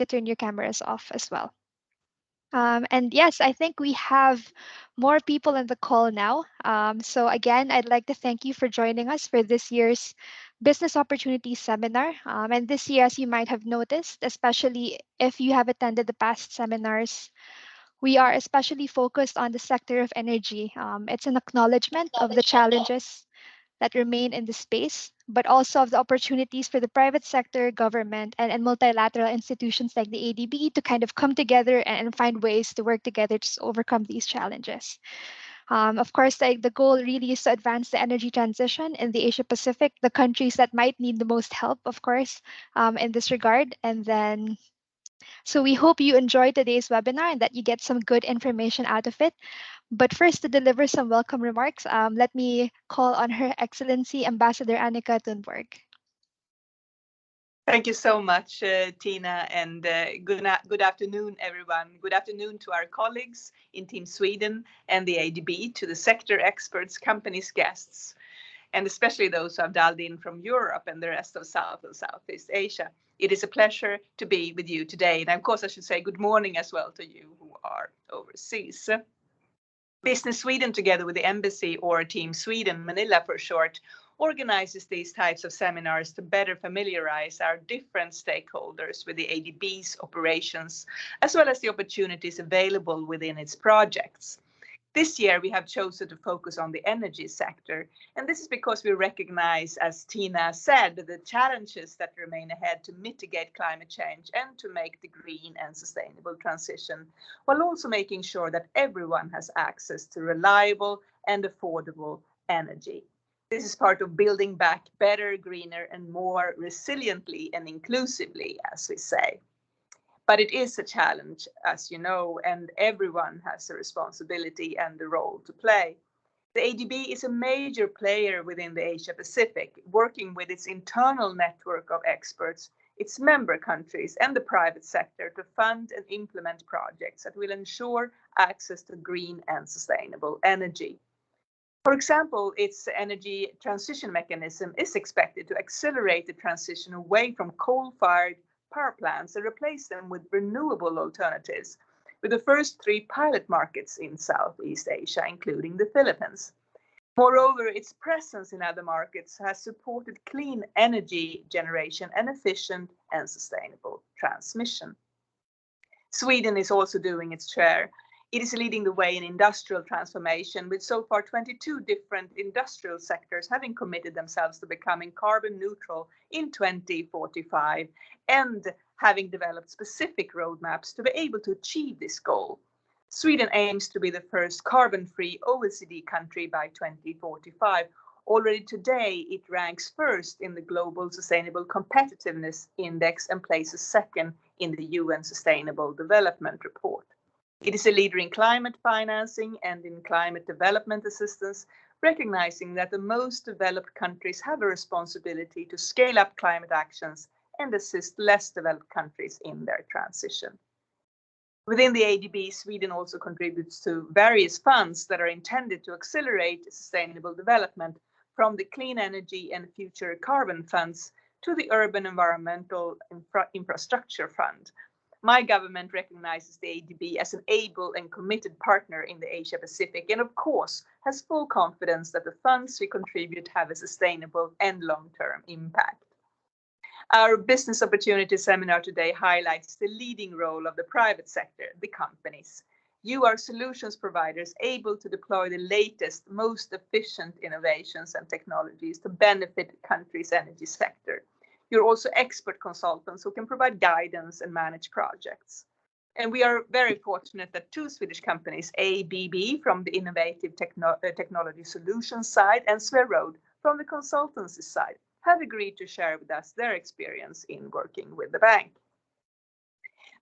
to turn your cameras off as well. And yes, I think we have more people in the call now. So again, I'd like to thank you for joining us for this year's Business Opportunities Seminar. And this year, as you might have noticed, especially if you have attended the past seminars, we are especially focused on the sector of energy. It's an acknowledgement of the challenges that remain in the space, but also of the opportunities for the private sector, government, and multilateral institutions like the ADB to kind of come together and find ways to work together to overcome these challenges. Of course, like the goal really is to advance the energy transition in the Asia Pacific, the countries that might need the most help, of course, in this regard. And then so we hope you enjoyed today's webinar and that you get some good information out of it. But first, to deliver some welcome remarks, let me call on Her Excellency Ambassador Annika Thunberg. Thank you so much, Tina, and good afternoon, everyone. Good afternoon to our colleagues in Team Sweden and the ADB, to the sector experts, companies, guests, and especially those who have dialed in from Europe and the rest of South and Southeast Asia. It is a pleasure to be with you today. And of course, I should say good morning as well to you who are overseas. Business Sweden, together with the Embassy, or Team Sweden, Manila for short, organizes these types of seminars to better familiarize our different stakeholders with the ADB's operations, as well as the opportunities available within its projects. This year, we have chosen to focus on the energy sector, and this is because we recognize, as Tina said, the challenges that remain ahead to mitigate climate change and to make the green and sustainable transition, while also making sure that everyone has access to reliable and affordable energy. This is part of building back better, greener, and more resiliently and inclusively, as we say. But it is a challenge, as you know, and everyone has a responsibility and a role to play. The ADB is a major player within the Asia Pacific, working with its internal network of experts, its member countries, and the private sector to fund and implement projects that will ensure access to green and sustainable energy. For example, its energy transition mechanism is expected to accelerate the transition away from coal-fired power plants and replace them with renewable alternatives, with the first 3 pilot markets in Southeast Asia, including the Philippines. Moreover, its presence in other markets has supported clean energy generation and efficient and sustainable transmission. Sweden is also doing its share. It is leading the way in industrial transformation, with so far 22 different industrial sectors having committed themselves to becoming carbon neutral in 2045 and having developed specific roadmaps to be able to achieve this goal. Sweden aims to be the first carbon-free OECD country by 2045. Already today, it ranks first in the Global Sustainable Competitiveness Index and places second in the UN Sustainable Development Report. It is a leader in climate financing and in climate development assistance, recognizing that the most developed countries have a responsibility to scale up climate actions and assist less developed countries in their transition. Within the ADB, Sweden also contributes to various funds that are intended to accelerate sustainable development, from the Clean Energy and Future Carbon Funds to the Urban Environmental Infrastructure Fund. My government recognizes the ADB as an able and committed partner in the Asia Pacific, and of course has full confidence that the funds we contribute have a sustainable and long-term impact. Our business opportunity seminar today highlights the leading role of the private sector, the companies. You are solutions providers able to deploy the latest, most efficient innovations and technologies to benefit the country's energy sector. You're also expert consultants who can provide guidance and manage projects. And we are very fortunate that 2 Swedish companies, ABB from the innovative technology solutions side and Sverode from the consultancy side, have agreed to share with us their experience in working with the bank.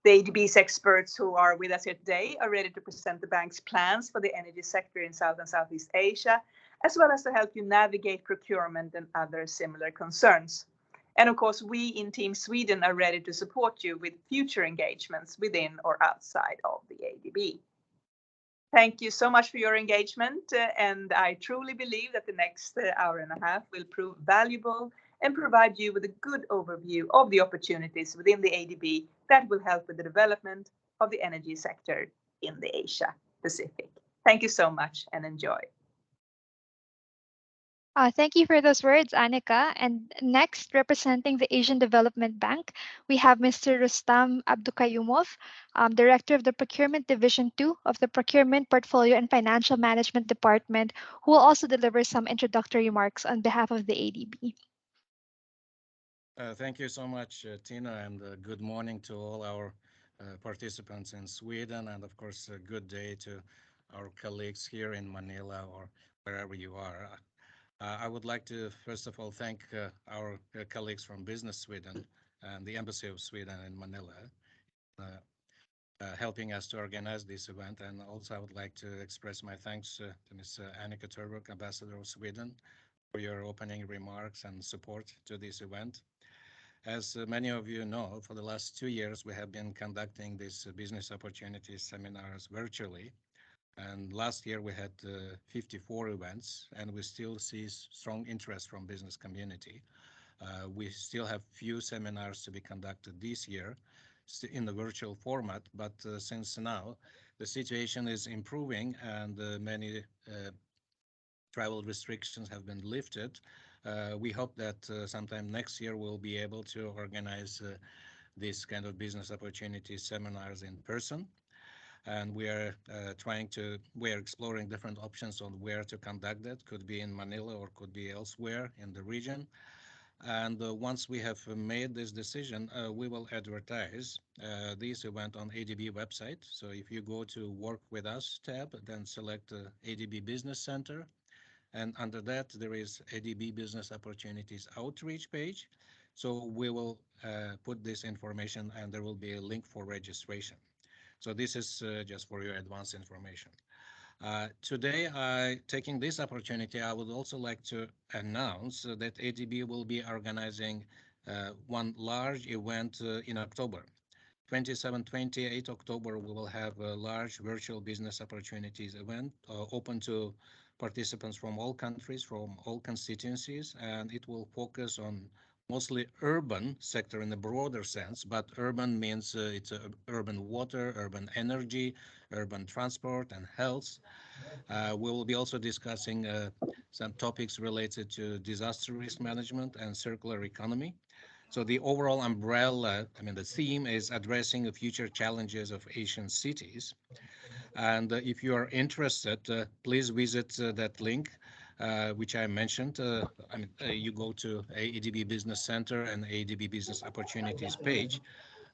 The ADB's experts who are with us here today are ready to present the bank's plans for the energy sector in South and Southeast Asia, as well as to help you navigate procurement and other similar concerns. And of course, we in Team Sweden are ready to support you with future engagements within or outside of the ADB. Thank you so much for your engagement, and I truly believe that the next hour and a half will prove valuable and provide you with a good overview of the opportunities within the ADB that will help with the development of the energy sector in the Asia Pacific. Thank you so much and enjoy. Thank you for those words, Annika. And next, representing the Asian Development Bank, we have Mr. Rustam Abdukayumov, Director of the Procurement Division 2 of the Procurement, Portfolio, and Financial Management Department, who will also deliver some introductory remarks on behalf of the ADB. Thank you so much, Tina, and good morning to all our participants in Sweden, and of course, a good day to our colleagues here in Manila or wherever you are. I would like to, first of all, thank our colleagues from Business Sweden and the Embassy of Sweden in Manila, uh, helping us to organize this event. And also, I would like to express my thanks to Ms. Annika Turburg, Ambassador of Sweden, for your opening remarks and support to this event. As many of you know, for the last 2 years, we have been conducting these business opportunities seminars virtually. And last year we had 54 events, and we still see strong interest from business community. We still have few seminars to be conducted this year in the virtual format, but since now the situation is improving and many travel restrictions have been lifted, we hope that sometime next year we'll be able to organize this kind of business opportunity seminars in person. And we are exploring different options on where to conduct that. Could be in Manila or could be elsewhere in the region. And once we have made this decision, we will advertise this event on ADB website. So if you go to Work with Us tab, then select ADB Business Center. And under that, there is ADB Business Opportunities Outreach page. So we will put this information and there will be a link for registration. So this is just for your advance information. Today, taking this opportunity, I would also like to announce that ADB will be organizing one large event in October. 27, 28 October, we will have a large virtual business opportunities event open to participants from all countries, from all constituencies, and it will focus on mostly urban sector in a broader sense, but urban means it's urban water, urban energy, urban transport, and health. We will be also discussing some topics related to disaster risk management and circular economy. So the overall umbrella, the theme is addressing the future challenges of Asian cities. And if you are interested, please visit that link, which I mentioned. You go to ADB Business Center and ADB Business Opportunities page.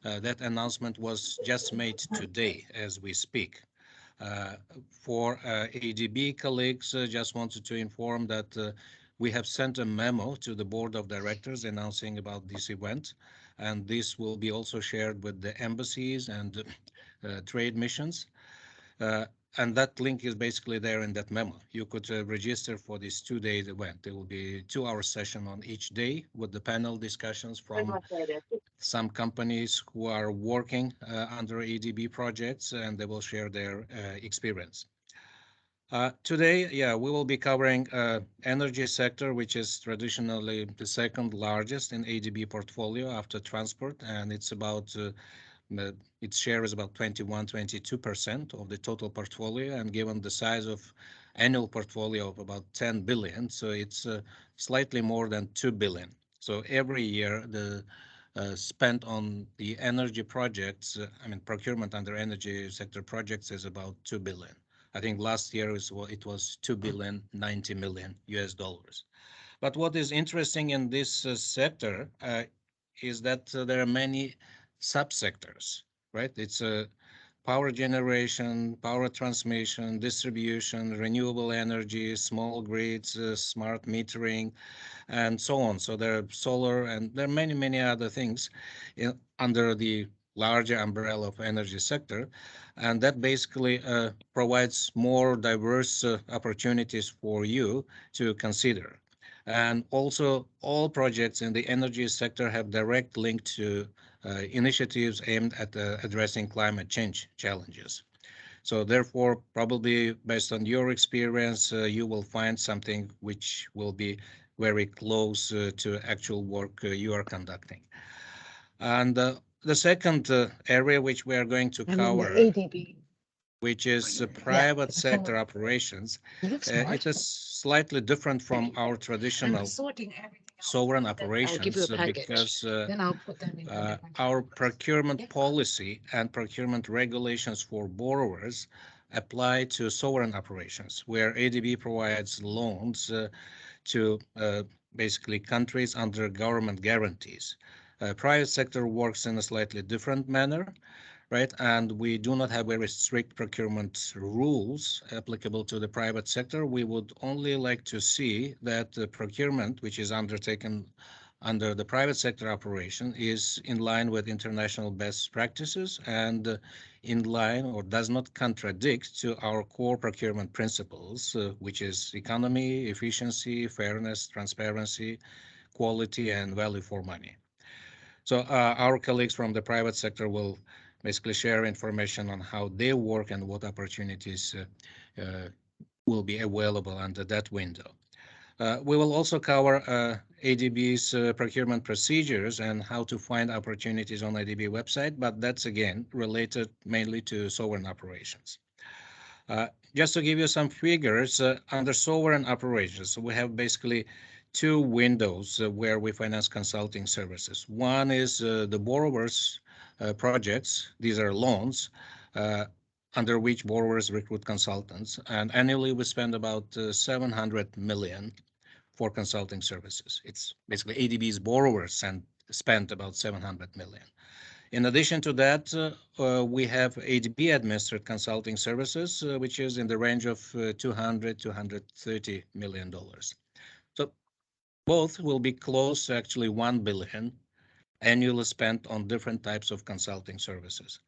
That announcement was just made today as we speak. Uh, for ADB colleagues, just wanted to inform that we have sent a memo to the board of directors announcing about this event, and this will be also shared with the embassies and trade missions. Uh, and that link is basically there in that memo. You could register for this 2 day event. There will be 2 hour session on each day with the panel discussions from some companies who are working under ADB projects, and they will share their experience. Today, we will be covering energy sector, which is traditionally the second largest in ADB portfolio after transport, and it's about its share is about 21, 22% of the total portfolio, and given the size of annual portfolio of about 10 billion, so it's slightly more than 2 billion. So every year, the spent on the energy projects, procurement under energy sector projects is about 2 billion. I think last year it was 2 billion, 90 million US dollars. But what is interesting in this sector is that there are many subsectors, right? It's power generation, power transmission, distribution, renewable energy, small grids, smart metering, and so on. So there are solar and there are many, many other things under the larger umbrella of energy sector. And that basically provides more diverse opportunities for you to consider. And also all projects in the energy sector have direct link to initiatives aimed at addressing climate change challenges. So therefore, probably based on your experience, you will find something which will be very close to actual work you are conducting. And the second area which we are going to cover, which is private sector operations, it is slightly different from our traditional sovereign operations because our procurement policy and procurement regulations for borrowers apply to sovereign operations, where ADB provides loans to basically countries under government guarantees. Private sector works in a slightly different manner, right? And we do not have very strict procurement rules applicable to the private sector. We would only like to see that the procurement, which is undertaken under the private sector operation, is in line with international best practices and in line or does not contradict to our core procurement principles, which is economy, efficiency, fairness, transparency, quality, and value for money. So our colleagues from the private sector will basically share information on how they work and what opportunities will be available under that window. We will also cover ADB's procurement procedures and how to find opportunities on ADB website, but that's again related mainly to sovereign operations. Just to give you some figures, under sovereign operations, we have basically two windows where we finance consulting services. One is the borrowers' projects. These are loans uh, under which borrowers recruit consultants. And annually, we spend about 700 million for consulting services. It's basically ADB's borrowers and spent about 700 million. In addition to that, we have ADB administered consulting services, which is in the range of 200, $230 million. So both will be close to actually 1 billion annually spent on different types of consulting services.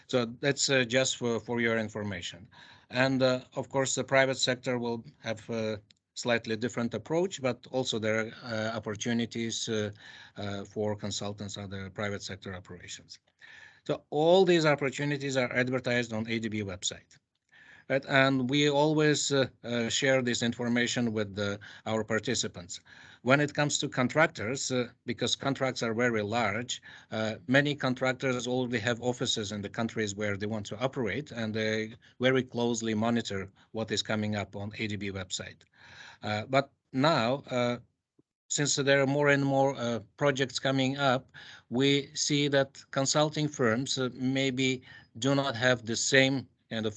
So that's just for your information. And of course, the private sector will have a slightly different approach, but also there are opportunities for consultants on the private sector operations. So all these opportunities are advertised on ADB website. Right? And we always share this information with our participants. When it comes to contractors, because contracts are very large, many contractors already have offices in the countries where they want to operate, and they very closely monitor what is coming up on ADB website. But now, since there are more and more projects coming up, we see that consulting firms maybe do not have the same kind of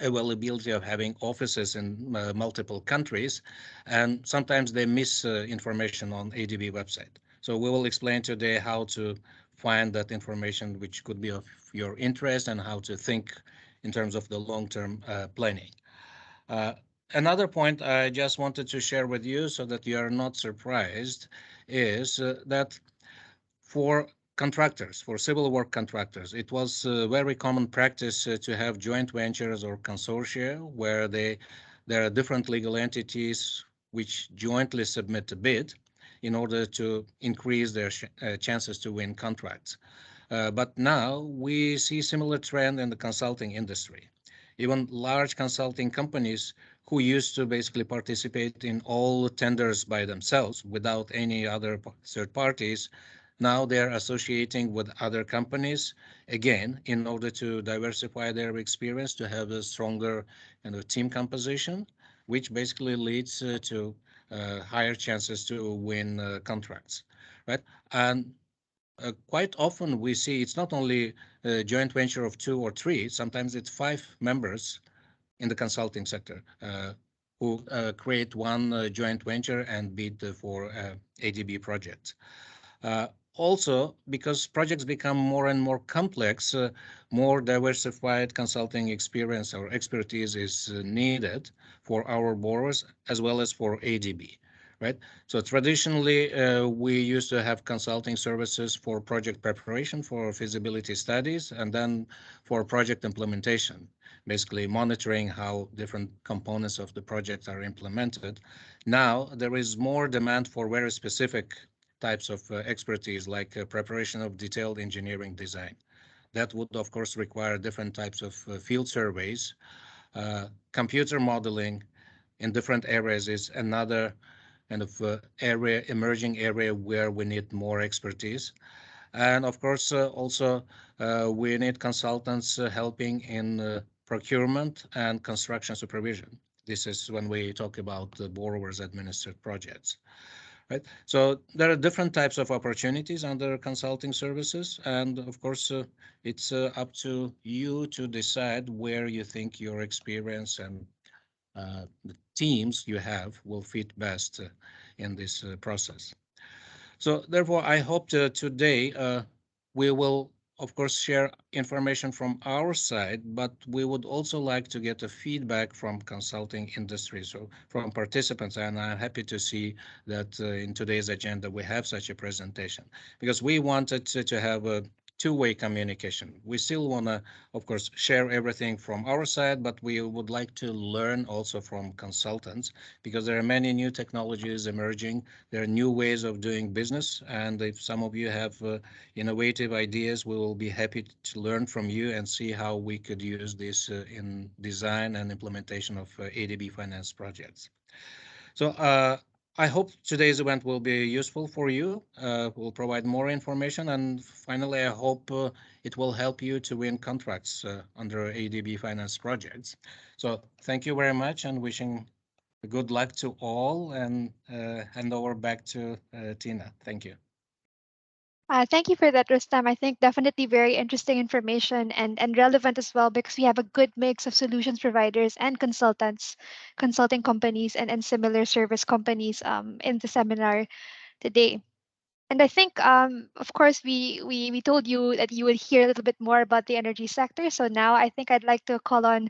availability of having offices in multiple countries, and sometimes they miss information on ADB website. So we will explain today how to find that information which could be of your interest and how to think in terms of the long-term planning. Uh, Another point I just wanted to share with you so that you are not surprised is that for contractors, for civil work contractors, it was very common practice to have joint ventures or consortia where there are different legal entities which jointly submit a bid in order to increase their chances to win contracts. But now we see similar trend in the consulting industry. Even large consulting companies who used to basically participate in all tenders by themselves without any other third parties, now they're associating with other companies, again, in order to diversify their experience, to have a stronger team composition, which basically leads to higher chances to win contracts, right? And quite often we see it's not only a joint venture of two or three, sometimes it's five members in the consulting sector who create one joint venture and bid for ADB projects. Uh, Also, because projects become more and more complex, more diversified consulting experience or expertise is needed for our borrowers as well as for ADB, right? So traditionally, we used to have consulting services for project preparation, for feasibility studies, and then for project implementation, basically monitoring how different components of the project are implemented. Now, there is more demand for very specific types of expertise like preparation of detailed engineering design. That would, of course, require different types of field surveys. Computer modeling in different areas is another kind of emerging area where we need more expertise. And of course, also we need consultants helping in procurement and construction supervision. This is when we talk about the borrowers administered projects. Right. So there are different types of opportunities under consulting services, and of course, it's up to you to decide where you think your experience and the teams you have will fit best in this process. So therefore, I hope today we will, of course, share information from our side, but we would also like to get a feedback from consulting industry, so from participants. And I'm happy to see that in today's agenda we have such a presentation because we wanted to have a two-way communication. We still want to, of course, share everything from our side, but we would like to learn also from consultants because there are many new technologies emerging. There are new ways of doing business, and if some of you have innovative ideas, we will be happy to learn from you and see how we could use this in design and implementation of ADB finance projects. So I hope today's event will be useful for you. Will provide more information, and finally, I hope it will help you to win contracts under ADB finance projects. So thank you very much, and wishing good luck to all, and hand over back to Tina. Thank you. Thank you for that, Rustam. I think definitely very interesting information and relevant as well because we have a good mix of solutions providers and consultants, consulting companies, and similar service companies in the seminar today. And I think, of course, we told you that you would hear a little bit more about the energy sector. So now I think I'd like to call on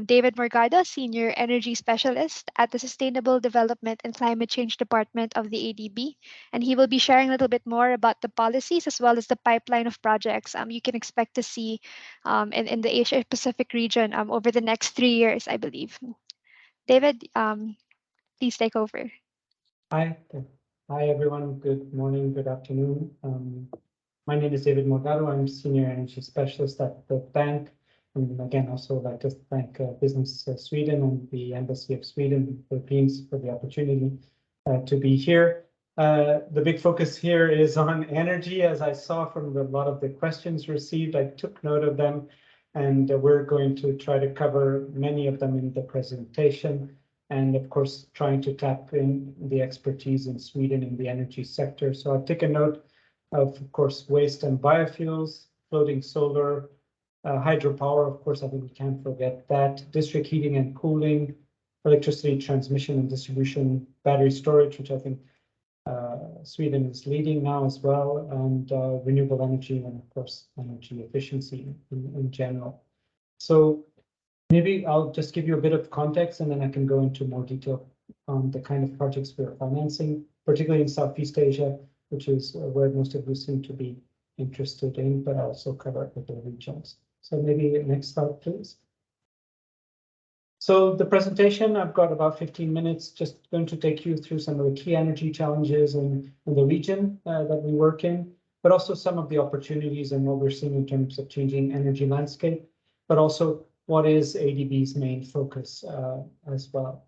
David Morgado, Senior Energy Specialist at the Sustainable Development and Climate Change Department of the ADB. And he will be sharing a little bit more about the policies as well as the pipeline of projects you can expect to see in the Asia Pacific region over the next 3 years, I believe. David, please take over. Hi, hi everyone. Good morning, good afternoon. My name is David Morgado. I'm Senior Energy Specialist at the bank. And again, also like to thank Business Sweden and the Embassy of Sweden, Philippines for the opportunity to be here. The big focus here is on energy, as I saw from a lot of the questions received. I took note of them, and we're going to try to cover many of them in the presentation. And of course, trying to tap in the expertise in Sweden in the energy sector. So I've taken note of course, waste and biofuels, floating solar, hydropower, of course, I think we can't forget that, district heating and cooling, electricity transmission and distribution, battery storage, which I think Sweden is leading now as well, and renewable energy, and of course, energy efficiency in general. So maybe I'll just give you a bit of context and then I can go into more detail on the kind of projects we're financing, particularly in Southeast Asia, which is where most of you seem to be interested in, but also cover other regions. So maybe next slide, please. So the presentation, I've got about 15 minutes, just going to take you through some of the key energy challenges in the region that we work in, but also some of the opportunities and what we're seeing in terms of changing energy landscape, but also what is ADB's main focus as well.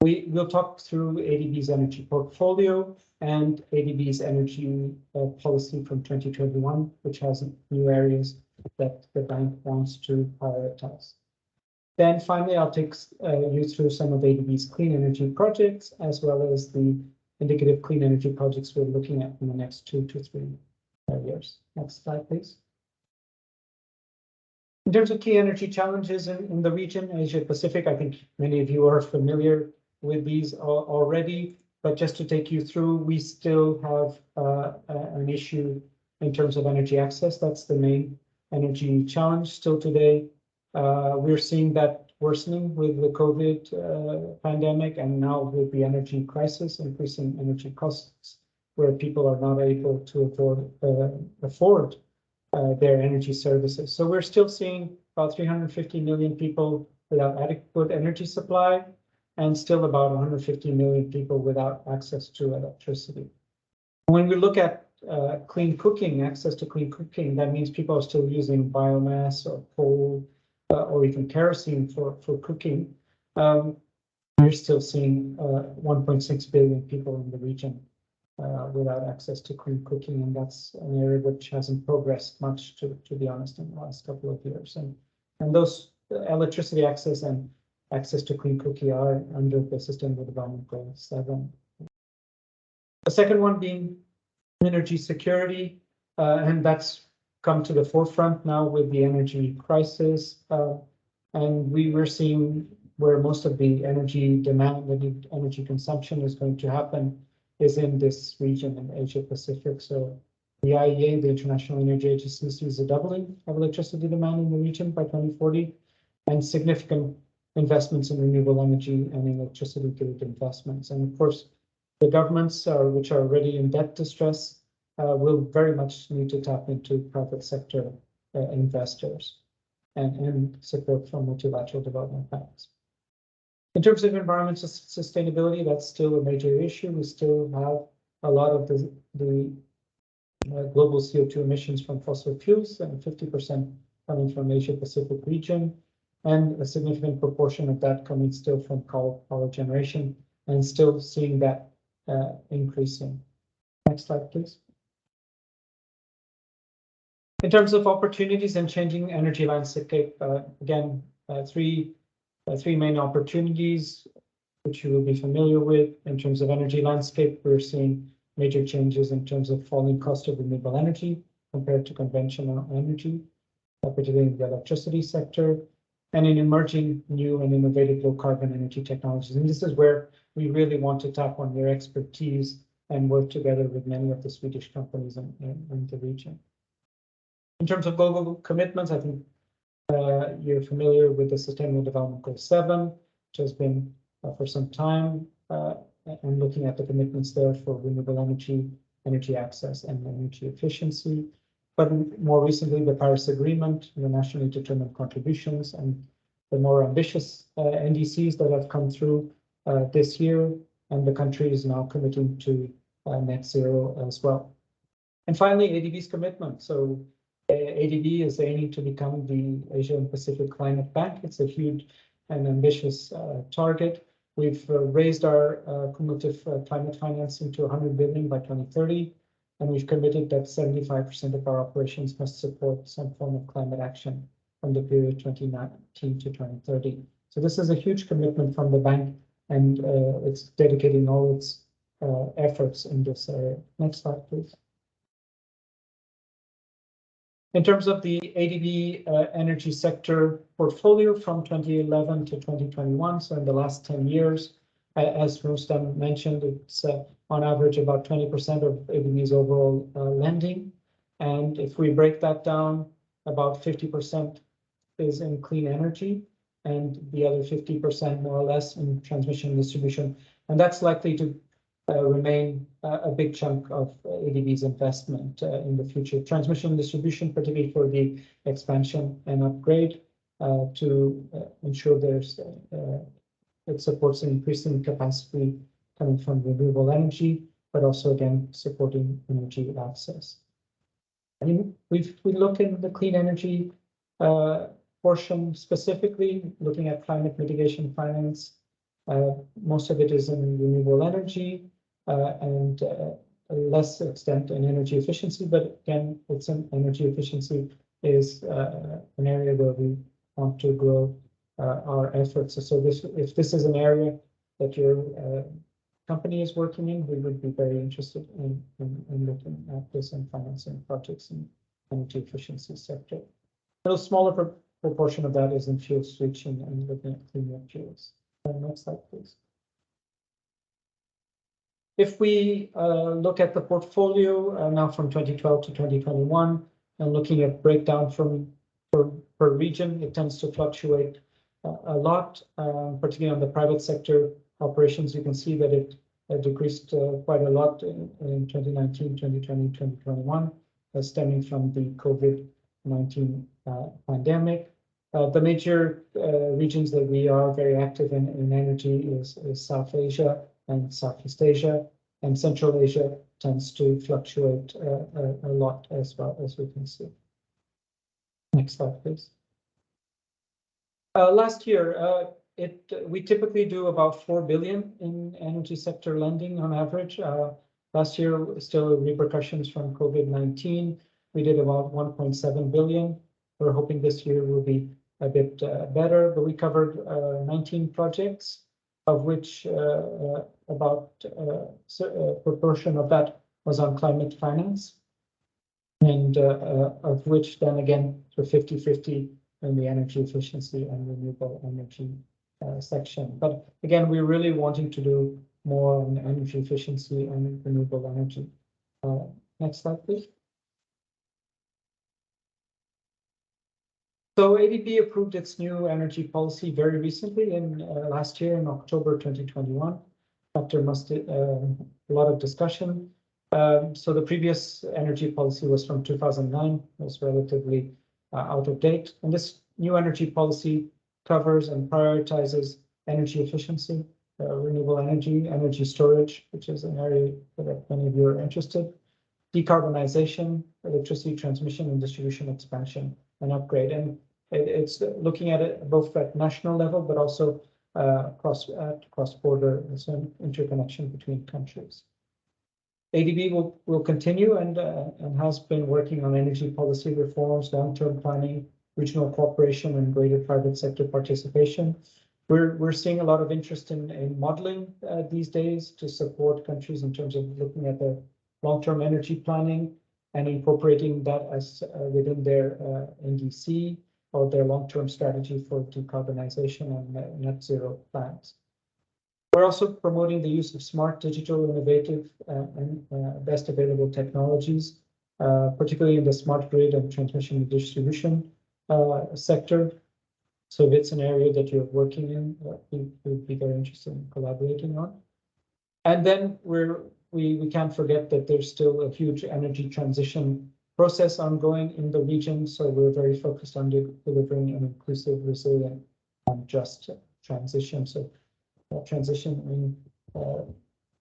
We'll talk through ADB's energy portfolio and ADB's energy policy from 2021, which has new areas that the bank wants to prioritize. Then finally, I'll take you through some of ADB's clean energy projects, as well as the indicative clean energy projects we're looking at in the next 2 to 3 years. Next slide, please. In terms of key energy challenges in the region, Asia Pacific, I think many of you are familiar with these already, but just to take you through, we still have an issue in terms of energy access. That's the main energy challenge still today. We're seeing that worsening with the COVID pandemic and now with the energy crisis, increasing energy costs, where people are not able to afford their energy services. So we're still seeing about 350 million people without adequate energy supply, and still about 150 million people without access to electricity. When we look at clean cooking, access to clean cooking, that means people are still using biomass or coal or even kerosene for cooking. We're we're still seeing 1.6 billion people in the region without access to clean cooking, and that's an area which hasn't progressed much, to be honest, in the last couple of years. And those electricity access and access to clean cooking are under the Sustainable Development Goal 7. The second one being energy security, and that's come to the forefront now with the energy crisis. And we were seeing where most of the energy demand, the energy consumption is going to happen is in this region in Asia Pacific. So the IEA, the International Energy Agency, sees a doubling of electricity demand in the region by 2040, and significant investments in renewable energy and electricity grid investments. And of course, the governments which are already in debt distress will very much need to tap into private sector investors and support from multilateral development banks. In terms of environmental sustainability, that's still a major issue. We still have a lot of the global CO2 emissions from fossil fuels, and 50% coming from Asia Pacific region, and a significant proportion of that coming still from coal power generation, and still seeing that increasing. Next slide, please. In terms of opportunities and changing energy landscape, again, three main opportunities, which you will be familiar with. In terms of energy landscape, we're seeing major changes in terms of falling cost of renewable energy compared to conventional energy, particularly in the electricity sector, and in emerging new and innovative low carbon energy technologies. And this is where we really want to tap on your expertise and work together with many of the Swedish companies in the region. In terms of global commitments, I think you're familiar with the Sustainable Development Goal 7, which has been for some time, and looking at the commitments there for renewable energy, energy access, and energy efficiency. But more recently, the Paris Agreement, the nationally determined contributions, and the more ambitious NDCs that have come through this year, and the country is now committing to net zero as well. And finally, ADB's commitment. So ADB is aiming to become the Asia and Pacific Climate Bank. It's a huge and ambitious target. We've raised our cumulative climate financing to 100 billion by 2030, and we've committed that 75% of our operations must support some form of climate action from the period 2019 to 2030. So this is a huge commitment from the bank, and it's dedicating all its efforts in this area. Next slide, please. In terms of the ADB energy sector portfolio from 2011 to 2021, so in the last 10 years, as Rustam mentioned, it's on average about 20% of ADB's overall lending. And if we break that down, about 50% is in clean energy, and the other 50% more or less in transmission and distribution. And that's likely to remain a big chunk of ADB's investment in the future. Transmission and distribution, particularly for the expansion and upgrade to ensure it supports increasing capacity coming from renewable energy, but also again supporting energy access. And we look in the clean energy portion specifically, looking at climate mitigation finance. Most of it is in renewable energy and less extent in energy efficiency, but again, it's an energy efficiency is an area where we want to grow our efforts. So if this is an area that your company is working in, we would be very interested in looking at this and financing projects in energy efficiency sector. A little smaller proportion of that is in fuel switching and looking at cleaner fuels. Next slide, please. If we look at the portfolio now from 2012 to 2021, and looking at breakdown per region, it tends to fluctuate a lot, particularly on the private sector operations. You can see that it decreased quite a lot in 2019, 2020, 2021, stemming from the COVID-19 pandemic. The major regions that we are very active in energy is South Asia and Southeast Asia, and Central Asia tends to fluctuate a lot as well, as we can see. Next slide, please. Last year, we typically do about 4 billion in energy sector lending on average. Last year, still repercussions from COVID-19, we did about 1.7 billion. We're hoping this year will be a bit better, but we covered 19 projects, of which about a proportion of that was on climate finance, and of which then again, so 50-50 in the energy efficiency and renewable energy section. But again, we're really wanting to do more on energy efficiency and renewable energy. Next slide, please. So ADB approved its new energy policy very recently in last year in October 2021. After a lot of discussion. So the previous energy policy was from 2009, was relatively out of date. And this new energy policy covers and prioritizes energy efficiency, renewable energy, energy storage, which is an area that many of you are interested, decarbonization, electricity transmission and distribution expansion and upgrade. And it's looking at it both at national level, but also cross-border, so interconnection between countries. ADB will continue and has been working on energy policy reforms, long-term planning, regional cooperation, and greater private sector participation. We're seeing a lot of interest in modeling these days to support countries in terms of looking at their long-term energy planning and incorporating that as within their NDC or their long-term strategy for decarbonization and net zero plans. We're also promoting the use of smart, digital, innovative, and best available technologies, particularly in the smart grid and transmission and distribution sector. So if it's an area that you're working in, we would be very interested in collaborating on. And then we can't forget that there's still a huge energy transition process ongoing in the region. So we're very focused on delivering an inclusive, resilient, and just transition. So transition in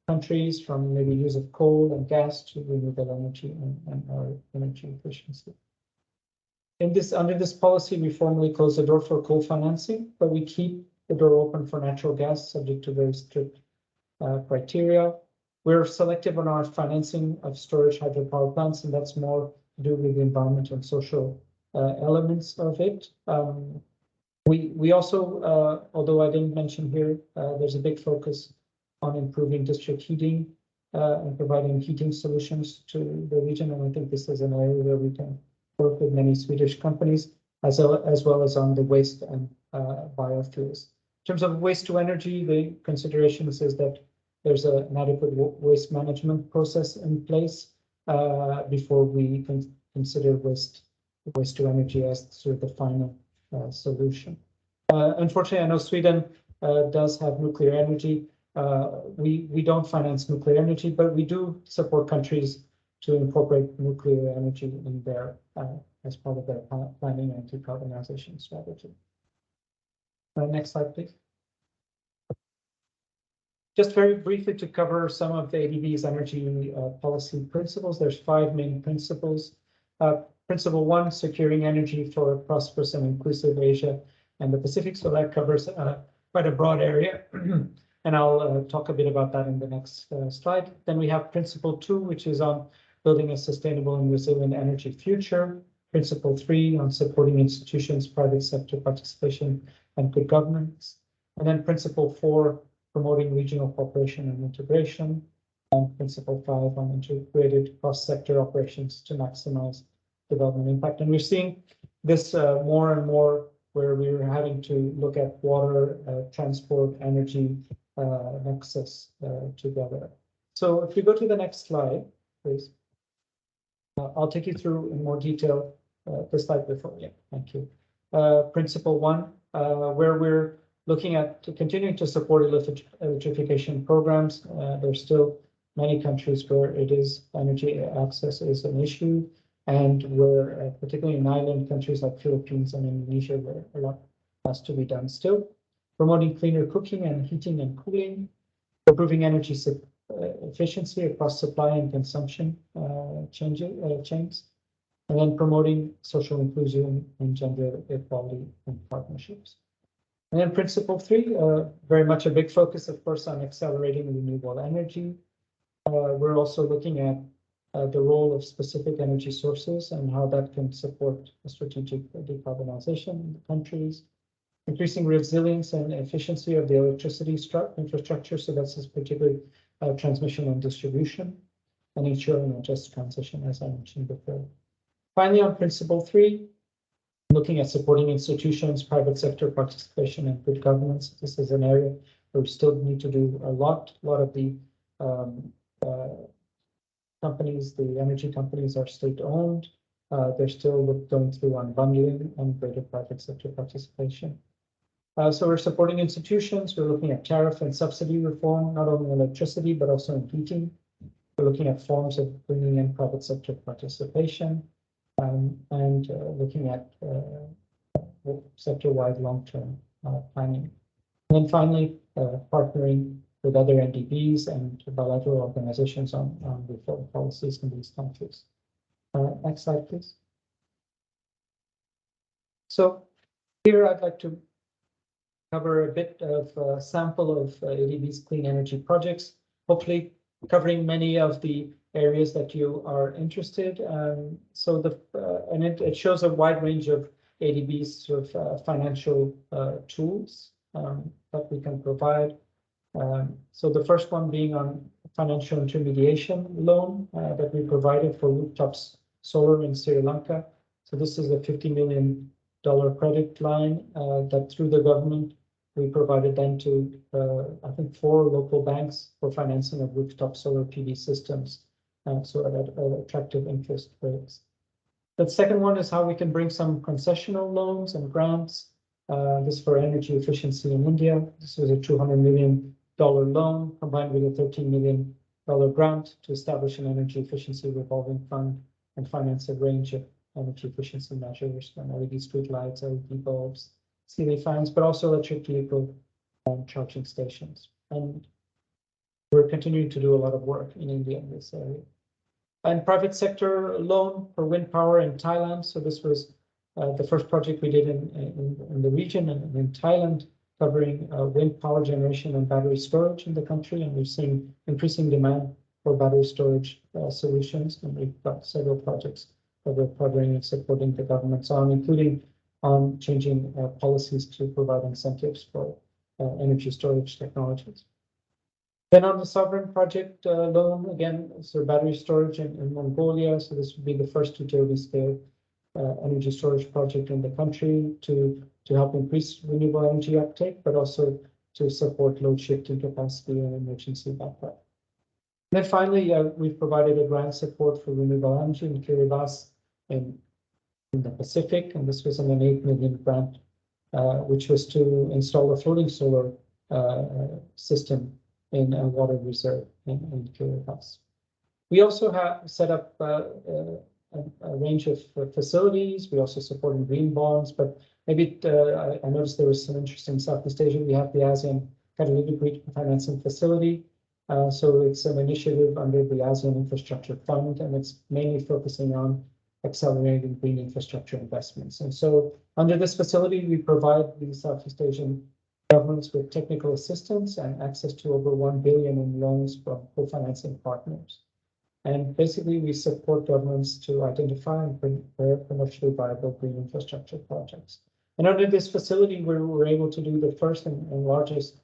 countries from maybe use of coal and gas to renewable energy and our energy efficiency. Under this policy, we formally close the door for coal financing, but we keep the door open for natural gas, subject to very strict criteria. We're selective on our financing of storage hydropower plants, and that's more to do with the environmental and social elements of it. We also, although I didn't mention here, there's a big focus on improving district heating and providing heating solutions to the region. And I think this is an area where we can work with many Swedish companies, as well as on the waste and biofuels. In terms of waste to energy, the consideration is that there's an adequate waste management process in place before we can consider waste to energy as sort of the final solution. Unfortunately, I know Sweden does have nuclear energy. We don't finance nuclear energy, but we do support countries to incorporate nuclear energy in their as part of their planning and decarbonization strategy. Next slide, please. Just very briefly to cover some of the ADB's energy policy principles. There's 5 main principles. Principle 1, securing energy for a prosperous and inclusive Asia and the Pacific. So that covers quite a broad area. And I'll talk a bit about that in the next slide. Then we have principle 2, which is on building a sustainable and resilient energy future. Principle 3 on supporting institutions, private sector participation, and good governance. And then principle 4, promoting regional cooperation and integration. And principle 5 on integrated cross-sector operations to maximize development impact. And we're seeing this more and more where we're having to look at water, transport, energy nexus together. So if we go to the next slide, please. I'll take you through in more detail the slide before. Yeah, thank you. Principle 1, where we're looking at continuing to support electrification programs. There's still many countries where energy access is an issue, and we're particularly in island countries like Philippines and Indonesia, where a lot has to be done still. Promoting cleaner cooking and heating and cooling, improving energy efficiency across supply and consumption chains, and then promoting social inclusion and gender equality and partnerships. And then principle 3, very much a big focus, of course, on accelerating renewable energy. We're also looking at the role of specific energy sources and how that can support a strategic decarbonization in the countries. Increasing resilience and efficiency of the electricity infrastructure, so that's particularly transmission and distribution, and ensuring a just transition, as I mentioned before. Finally, on principle 3, looking at supporting institutions, private sector participation, and good governance. This is an area where we still need to do a lot. A lot of the companies, the energy companies, are state-owned. They're still going through unbundling and greater private sector participation. So we're supporting institutions. We're looking at tariff and subsidy reform, not only in electricity, but also in heating. We're looking at forms of bringing in private sector participation, and looking at sector-wide long-term planning. And then finally, partnering with other NDBs and bilateral organizations on reform policies in these countries. Next slide, please. So here I'd like to cover a bit of a sample of ADB's clean energy projects, hopefully covering many of the areas that you are interested. So it shows a wide range of ADB's sort of financial tools that we can provide. So the first one being on financial intermediation loan that we provided for rooftops solar in Sri Lanka. So this is a $50 million credit line that through the government we provided then to I think 4 local banks for financing of rooftop solar PV systems, so at attractive interest rates. The second one is how we can bring some concessional loans and grants. This for energy efficiency in India. This was a $200 million loan combined with a $13 million grant to establish an energy efficiency revolving fund and finance a range of energy efficiency measures from LED street lights, LED bulbs, ceiling fans, but also electric vehicle charging stations. And we're continuing to do a lot of work in India in this area. And private sector loan for wind power in Thailand. So this was the first project we did in the region and in Thailand, covering wind power generation and battery storage in the country. And we've seen increasing demand for battery storage solutions. And we've got several projects that we're partnering and supporting the governments on, including on changing policies to provide incentives for energy storage technologies. Then on the sovereign project loan, again, so battery storage in Mongolia. So this would be the first utility scale energy storage project in the country to help increase renewable energy uptake, but also to support load shifting capacity and emergency backup. And then finally, we've provided a grant support for renewable energy in Kiribati in the Pacific, and this was an $8 million grant, which was to install a floating solar system in a water reserve in Kiribati. We also have set up a range of facilities. We also support green bonds, but maybe I noticed there was some interest in Southeast Asia. We have the ASEAN Catalytic Green Financing Facility. So it's an initiative under the ASEAN Infrastructure Fund, and it's mainly focusing on accelerating green infrastructure investments. And so under this facility, we provide the Southeast Asian governments with technical assistance and access to over $1 billion in loans from co-financing partners. And basically, we support governments to identify and prepare commercially viable green infrastructure projects. And under this facility, we were able to do the first and largest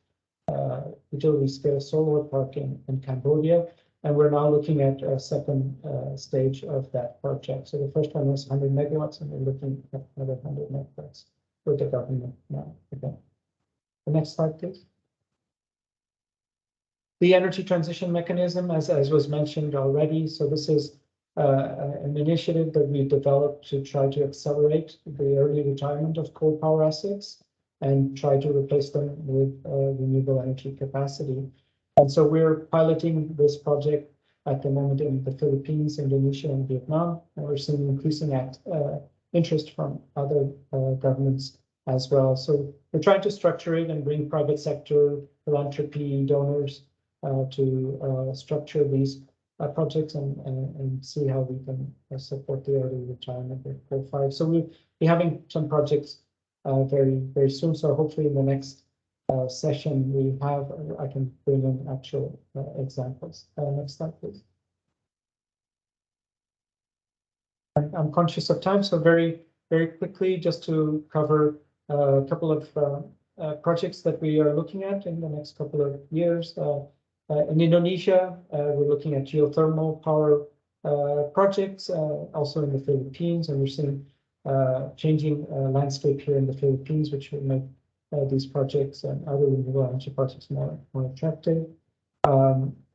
utility scale solar park in Cambodia. And we're now looking at a second stage of that project. So the first one was 100 megawatts, and we're looking at another 100 megawatts with the government now. Again. The next slide, please. The energy transition mechanism, as was mentioned already. So this is an initiative that we developed to try to accelerate the early retirement of coal power assets and try to replace them with renewable energy capacity. And so we're piloting this project at the moment in the Philippines, Indonesia, and Vietnam. And we're seeing increasing interest from other governments as well. So we're trying to structure it and bring private sector, philanthropy, donors to structure these projects and see how we can support the early retirement of coal-fired. So we'll be having some projects very soon. So hopefully in the next session I can bring in actual examples. Next slide, please. I'm conscious of time, so very quickly, just to cover a couple of projects that we are looking at in the next couple of years. In Indonesia, we're looking at geothermal power projects, also in the Philippines, and we're seeing changing landscape here in the Philippines, which will make these projects and other renewable energy projects more attractive.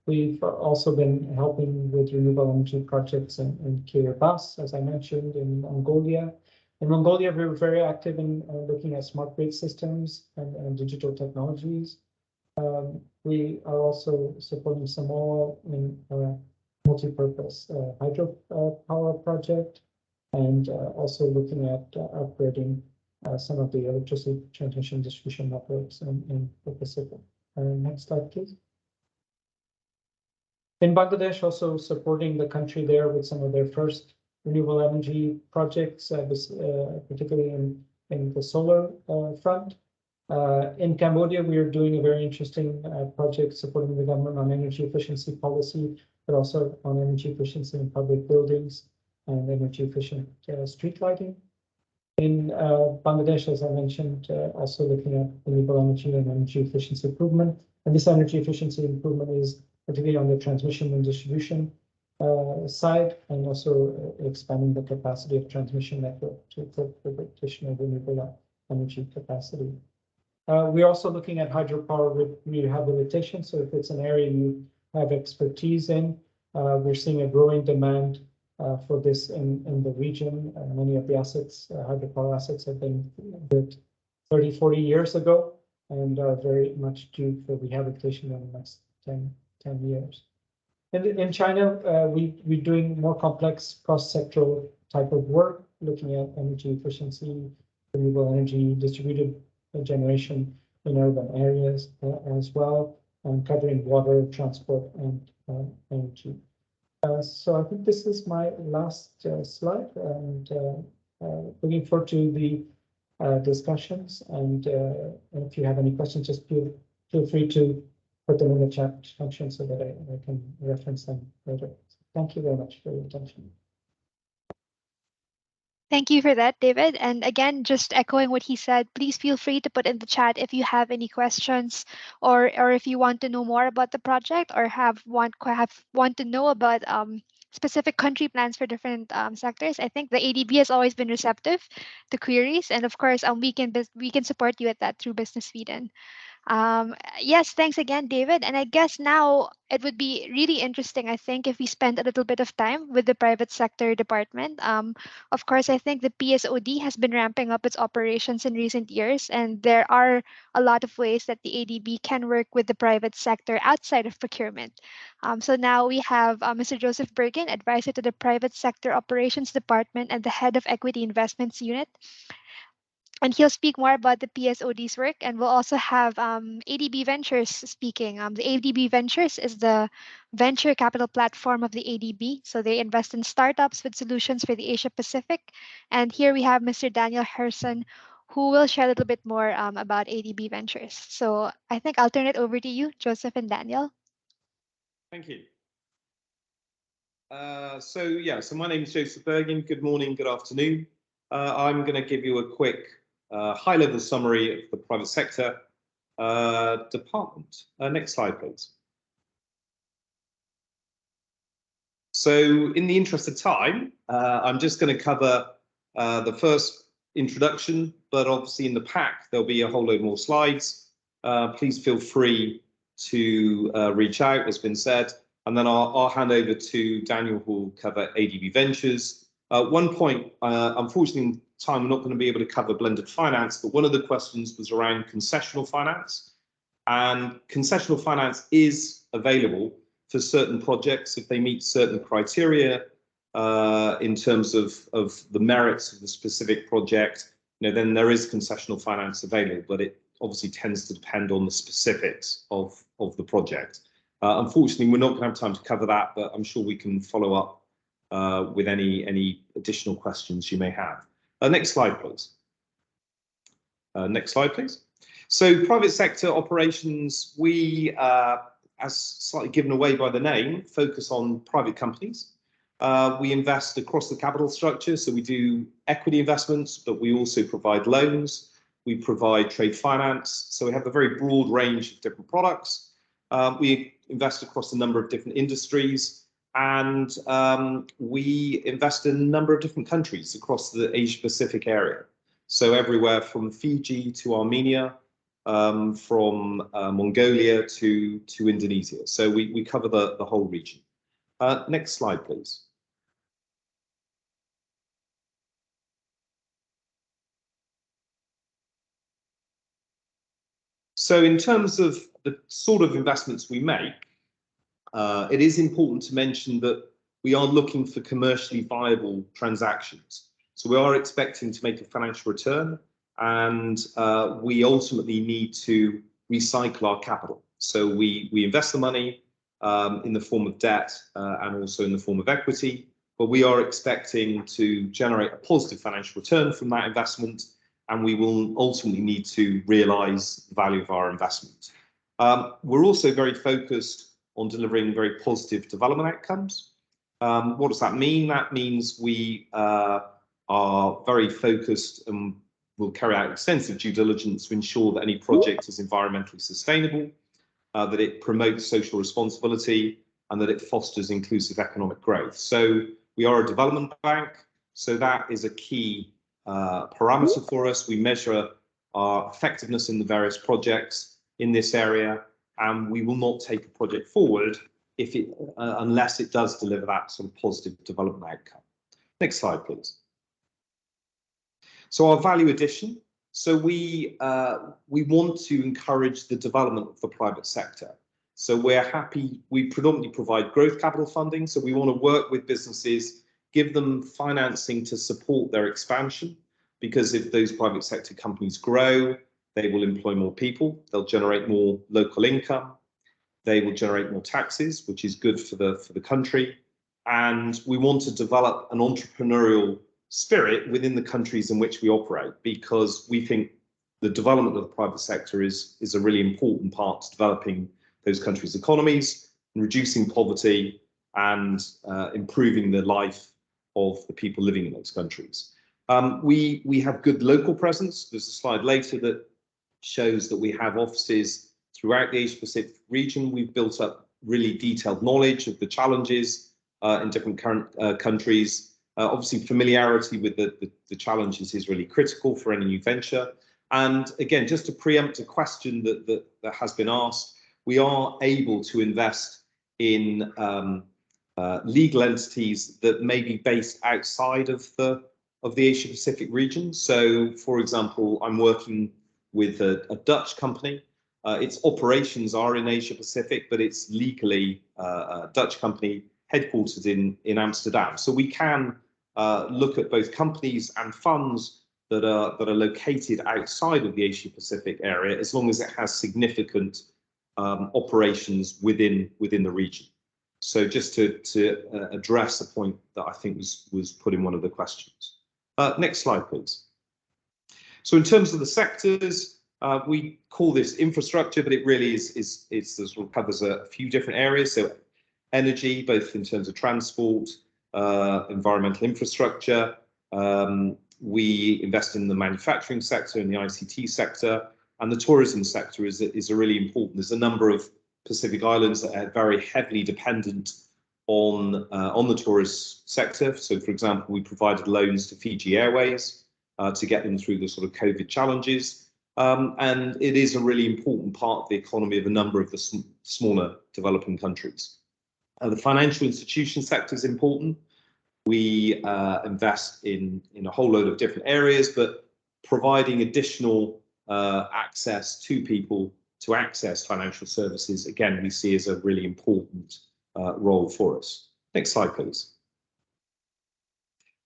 We've also been helping with renewable energy projects in Kiribati, as I mentioned, in Mongolia. In Mongolia, we were very active in looking at smart grid systems and digital technologies. We are also supporting Samoa in a multi-purpose hydro power project, and also looking at upgrading some of the electricity transmission distribution networks in the Pacific. Next slide, please. In Bangladesh, also supporting the country there with some of their first renewable energy projects, particularly in the solar front. In Cambodia, we are doing a very interesting project supporting the government on energy efficiency policy, but also on energy efficiency in public buildings and energy efficient street lighting. In Bangladesh, as I mentioned, also looking at renewable energy and energy efficiency improvement. And this energy efficiency improvement is particularly on the transmission and distribution side, and also expanding the capacity of transmission network to for additional renewable energy capacity. We're also looking at hydropower rehabilitation. So if it's an area you have expertise in, we're seeing a growing demand for this in the region. Many of the assets, hydropower assets, have been built 30, 40 years ago and are very much due for rehabilitation in the next 10 years. In China, we're doing more complex cross-sectoral type of work, looking at energy efficiency, renewable energy, distributed generation in urban areas as well, and covering water, transport, and energy. So I think this is my last slide, and looking forward to the discussions. And if you have any questions, just feel free to put them in the chat function so that I can reference them later. Thank you very much for your attention. Thank you for that, David. And again, just echoing what he said, please feel free to put in the chat if you have any questions, or if you want to know more about the project, or want to know about specific country plans for different sectors. I think the ADB has always been receptive to queries, and of course, we can support you at that through Business Sweden. Yes, thanks again, David. And I guess now it would be really interesting, I think, if we spend a little bit of time with the private sector department. Of course, I think the PSOD has been ramping up its operations in recent years, and there are a lot of ways that the ADB can work with the private sector outside of procurement. So now we have Mr. Joseph Bergen, advisor to the Private Sector Operations Department and the head of Equity Investments Unit. And he'll speak more about the PSOD's work, and we'll also have ADB Ventures speaking. The ADB Ventures is the venture capital platform of the ADB. So they invest in startups with solutions for the Asia Pacific. And here we have Mr. Daniel Herson, who will share a little bit more about ADB Ventures. So I think I'll turn it over to you, Joseph and Daniel. Thank you. So my name is Joseph Bergen. Good morning, good afternoon. I'm going to give you a quick high-level summary of the private sector department. Next slide, please. So in the interest of time, I'm just going to cover the first introduction, but obviously in the pack, there'll be a whole load more slides. Please feel free to reach out, as been said, and then I'll hand over to Daniel, who will cover ADB Ventures. One point, unfortunately, in time, we're not going to be able to cover blended finance, but one of the questions was around concessional finance. And concessional finance is available for certain projects if they meet certain criteria in terms of the merits of the specific project. Then there is concessional finance available, but it obviously tends to depend on the specifics of the project. Unfortunately, we're not going to have time to cover that, but I'm sure we can follow up with any additional questions you may have. Next slide, please. Next slide, please. So private sector operations, we, as slightly given away by the name, focus on private companies. We invest across the capital structure, so we do equity investments, but we also provide loans. We provide trade finance, so we have a very broad range of different products. We invest across a number of different industries, and we invest in a number of different countries across the Asia-Pacific area. So everywhere from Fiji to Armenia, from Mongolia to Indonesia. So we cover the whole region. Next slide, please. So in terms of the sort of investments we make, it is important to mention that we are looking for commercially viable transactions. So we are expecting to make a financial return, and we ultimately need to recycle our capital. So we invest the money in the form of debt and also in the form of equity, but we are expecting to generate a positive financial return from that investment, and we will ultimately need to realise the value of our investment. We're also very focused on delivering very positive development outcomes. What does that mean? That means we are very focused and will carry out extensive due diligence to ensure that any project is environmentally sustainable, that it promotes social responsibility, and that it fosters inclusive economic growth. So we are a development bank, so that is a key parameter for us. We measure our effectiveness in the various projects in this area, and we will not take a project forward if it unless it does deliver that sort of positive development outcome. Next slide, please. So our value addition. So we want to encourage the development of the private sector. So we're happy, we predominantly provide growth capital funding. So we want to work with businesses, give them financing to support their expansion, because if those private sector companies grow, they will employ more people, they'll generate more local income, they will generate more taxes, which is good for the country. And we want to develop an entrepreneurial spirit within the countries in which we operate, because we think the development of the private sector is a really important part to developing those countries' economies, and reducing poverty, and improving the life of the people living in those countries. We have good local presence. There's a slide later that shows that we have offices throughout the Asia-Pacific region. We've built up really detailed knowledge of the challenges in different countries. Obviously, familiarity with the challenges is really critical for any new venture. And again, just to preempt a question that has been asked, we are able to invest in legal entities that may be based outside of the Asia-Pacific region. So, for example, I'm working with a Dutch company. Its operations are in Asia-Pacific, but it's legally a Dutch company headquartered in Amsterdam. So we can look at both companies and funds that are located outside of the Asia-Pacific area, as long as it has significant operations within the region. So just to address a point that I think was put in one of the questions. Next slide, please. So in terms of the sectors, we call this infrastructure, but it really sort of covers a few different areas. So energy, both in terms of transport, environmental infrastructure. We invest in the manufacturing sector, in the ICT sector, and the tourism sector is a really important. There's a number of Pacific islands that are very heavily dependent on the tourist sector. So, for example, we provided loans to Fiji Airways to get them through the sort of COVID challenges. And it is a really important part of the economy of a number of the smaller developing countries. The financial institution sector is important. We invest in a whole load of different areas, but providing additional access to people to access financial services, again, we see as a really important role for us. Next slide, please.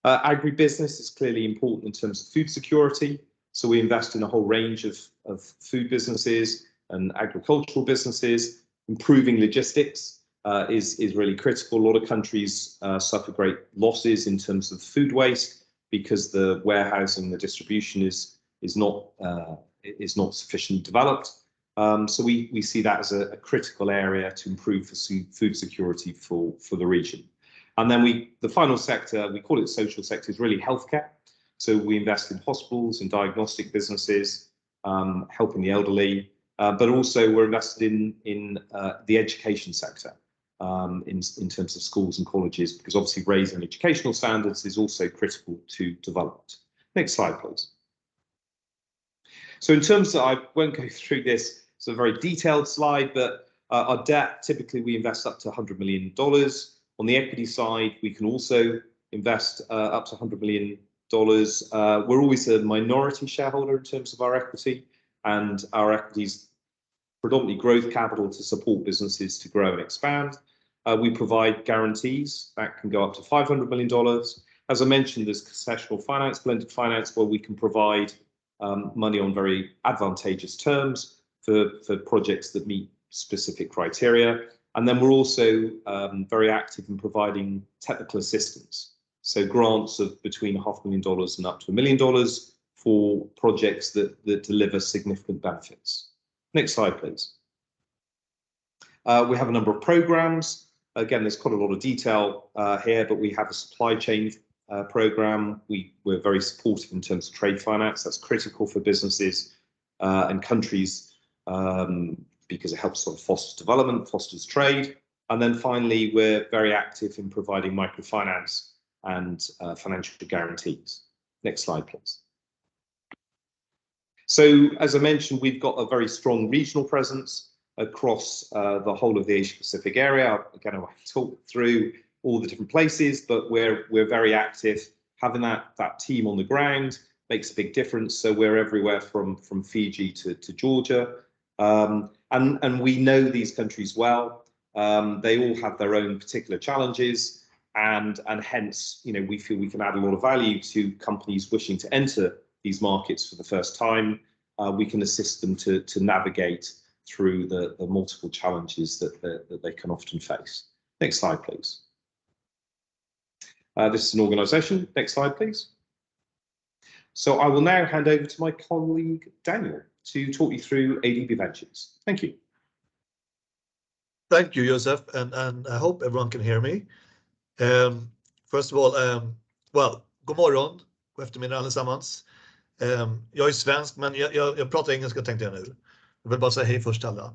Agribusiness is clearly important in terms of food security. So we invest in a whole range of food businesses and agricultural businesses. Improving logistics is really critical. A lot of countries suffer great losses in terms of food waste because the warehousing, the distribution is is not sufficiently developed. So we see that as a critical area to improve food security for the region. And then the final sector, we call it social sector, is really healthcare. So we invest in hospitals and diagnostic businesses, helping the elderly, but also we're invested in the education sector, in terms of schools and colleges, because obviously raising educational standards is also critical to development. Next slide, please. So in terms of, I won't go through this, it's a very detailed slide, but our debt, typically we invest up to $100 million. On the equity side, we can also invest up to $100 million. We're always a minority shareholder in terms of our equity, and our equity is predominantly growth capital to support businesses to grow and expand. We provide guarantees that can go up to $500 million. As I mentioned, there's concessional finance, blended finance, where we can provide money on very advantageous terms for projects that meet specific criteria. And then we're also very active in providing technical assistance. So grants of between $500,000 and up to $1 million for projects that deliver significant benefits. Next slide, please. We have a number of programs. Again, there's quite a lot of detail here, but we have a supply chain program. We're very supportive in terms of trade finance. That's critical for businesses and countries because it helps sort of foster development, fosters trade. And then finally, we're very active in providing microfinance and financial guarantees. Next slide, please. So as I mentioned, we've got a very strong regional presence across the whole of the Asia Pacific area. Again, I won't talk through all the different places, but we're very active. Having that team on the ground makes a big difference. So we're everywhere from Fiji to Georgia. And we know these countries well. They all have their own particular challenges, and hence, you know, we feel we can add a lot of value to companies wishing to enter these markets for the first time. We can assist them to navigate through the multiple challenges that they can often face. Next slide, please. This is an organisation. Next slide, please. So I will now hand over to my colleague Daniel to talk you through ADB Ventures. Thank you. Thank you, Joseph, and I hope everyone can hear me. First of all, well, god morgon, god eftermiddag allesammans. Jag är svensk, men jag pratar engelska tänkte jag nu. Jag vill bara säga hej först alla.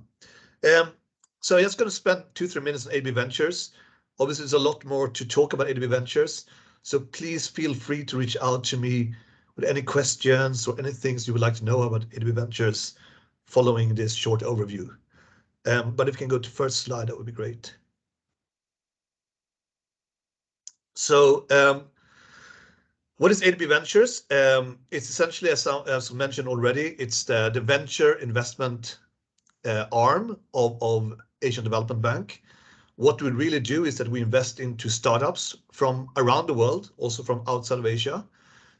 So I'm just going to spend 2-3 minutes on ADB Ventures. Obviously, there's a lot more to talk about ADB Ventures, so please feel free to reach out to me with any questions or any things you would like to know about ADB Ventures following this short overview. But if you can go to first slide, that would be great. So what is ADB Ventures? It's essentially, as mentioned already, it's the venture investment arm of Asian Development Bank. What we really do is that we invest into startups from around the world, also from outside of Asia,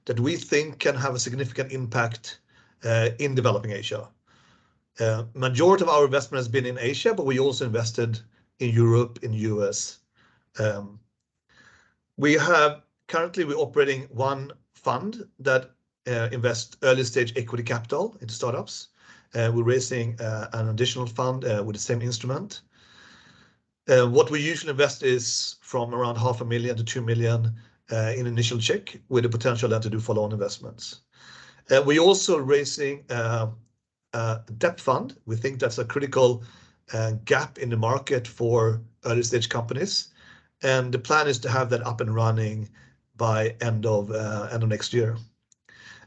that we think can have a significant impact in developing Asia. Majority of our investment has been in Asia, but we also invested in Europe, in US. Currently we're operating one fund that invests early stage equity capital into startups. We're raising an additional fund with the same instrument. What we usually invest is from around $500,000 to $2 million in initial check, with the potential then to do follow-on investments. We're also raising a debt fund. We think that's a critical gap in the market for early stage companies, and the plan is to have that up and running by end of next year.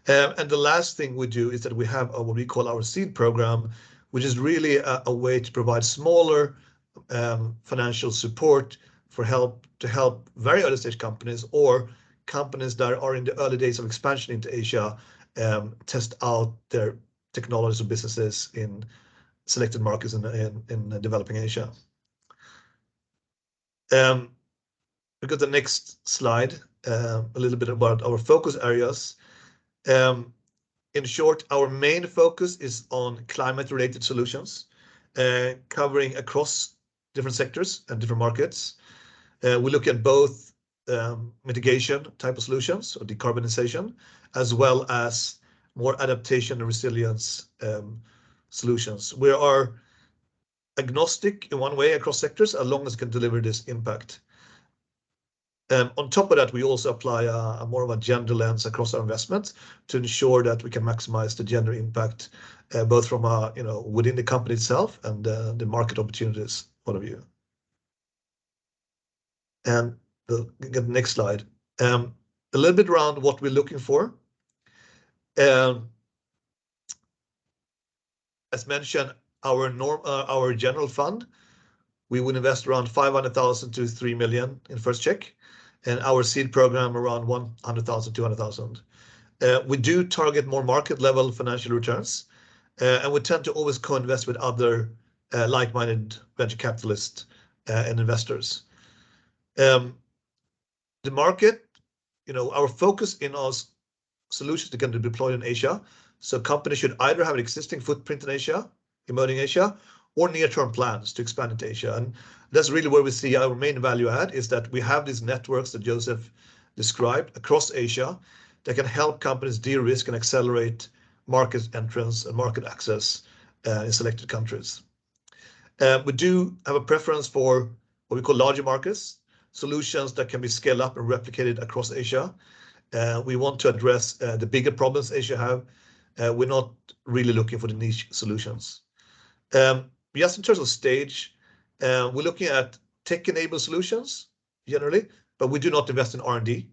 And the last thing we do is that we have what we call our seed program, which is really a way to provide smaller financial support to help very early stage companies or companies that are in the early days of expansion into Asia test out their technologies or businesses in selected markets in developing Asia. Look at the next slide, a little bit about our focus areas. In short, our main focus is on climate-related solutions, covering across different sectors and different markets. We look at both mitigation type of solutions or decarbonization, as well as more adaptation and resilience solutions. We are agnostic in one way across sectors, as long as it can deliver this impact. On top of that, we also apply a more of a gender lens across our investments to ensure that we can maximize the gender impact, both from within the company itself and the market opportunities point of view. And get the next slide. A little bit around what we're looking for. As mentioned, our general fund, we would invest around 500,000 to 3 million in first check, and our seed program around 100,000, 200,000. We do target more market level financial returns, and we tend to always co-invest with other like-minded venture capitalists and investors. The market, our focus in our solutions are going to be deployed in Asia. So companies should either have an existing footprint in Asia, emerging Asia, or near-term plans to expand into Asia. And that's really where we see our main value add, is that we have these networks that Joseph described across Asia that can help companies de-risk and accelerate market entrance and market access in selected countries. We do have a preference for what we call larger markets, solutions that can be scaled up and replicated across Asia. We want to address the bigger problems Asia have. We're not really looking for the niche solutions. Just in terms of stage, we're looking at tech-enabled solutions generally, but we do not invest in R&D.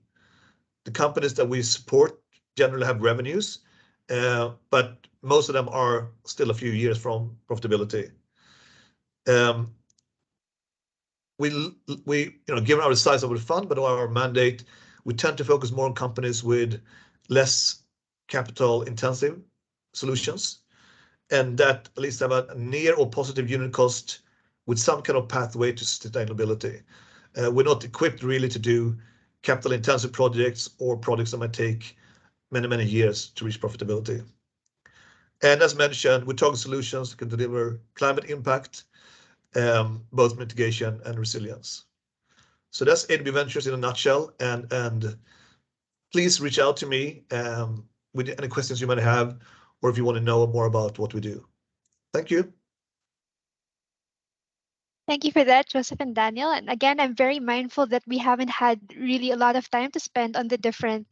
The companies that we support generally have revenues, but most of them are still a few years from profitability. Given our size of the fund, but our mandate, we tend to focus more on companies with less capital-intensive solutions, and that at least have a near or positive unit cost with some kind of pathway to sustainability. We're not equipped really to do capital-intensive projects or projects that might take many, many years to reach profitability. And as mentioned, we target solutions that can deliver climate impact, both mitigation and resilience. So that's ADB Ventures in a nutshell. And please reach out to me with any questions you might have, or if you want to know more about what we do. Thank you. Thank you for that, Joseph and Daniel. And again, I'm very mindful that we haven't had really a lot of time to spend on the different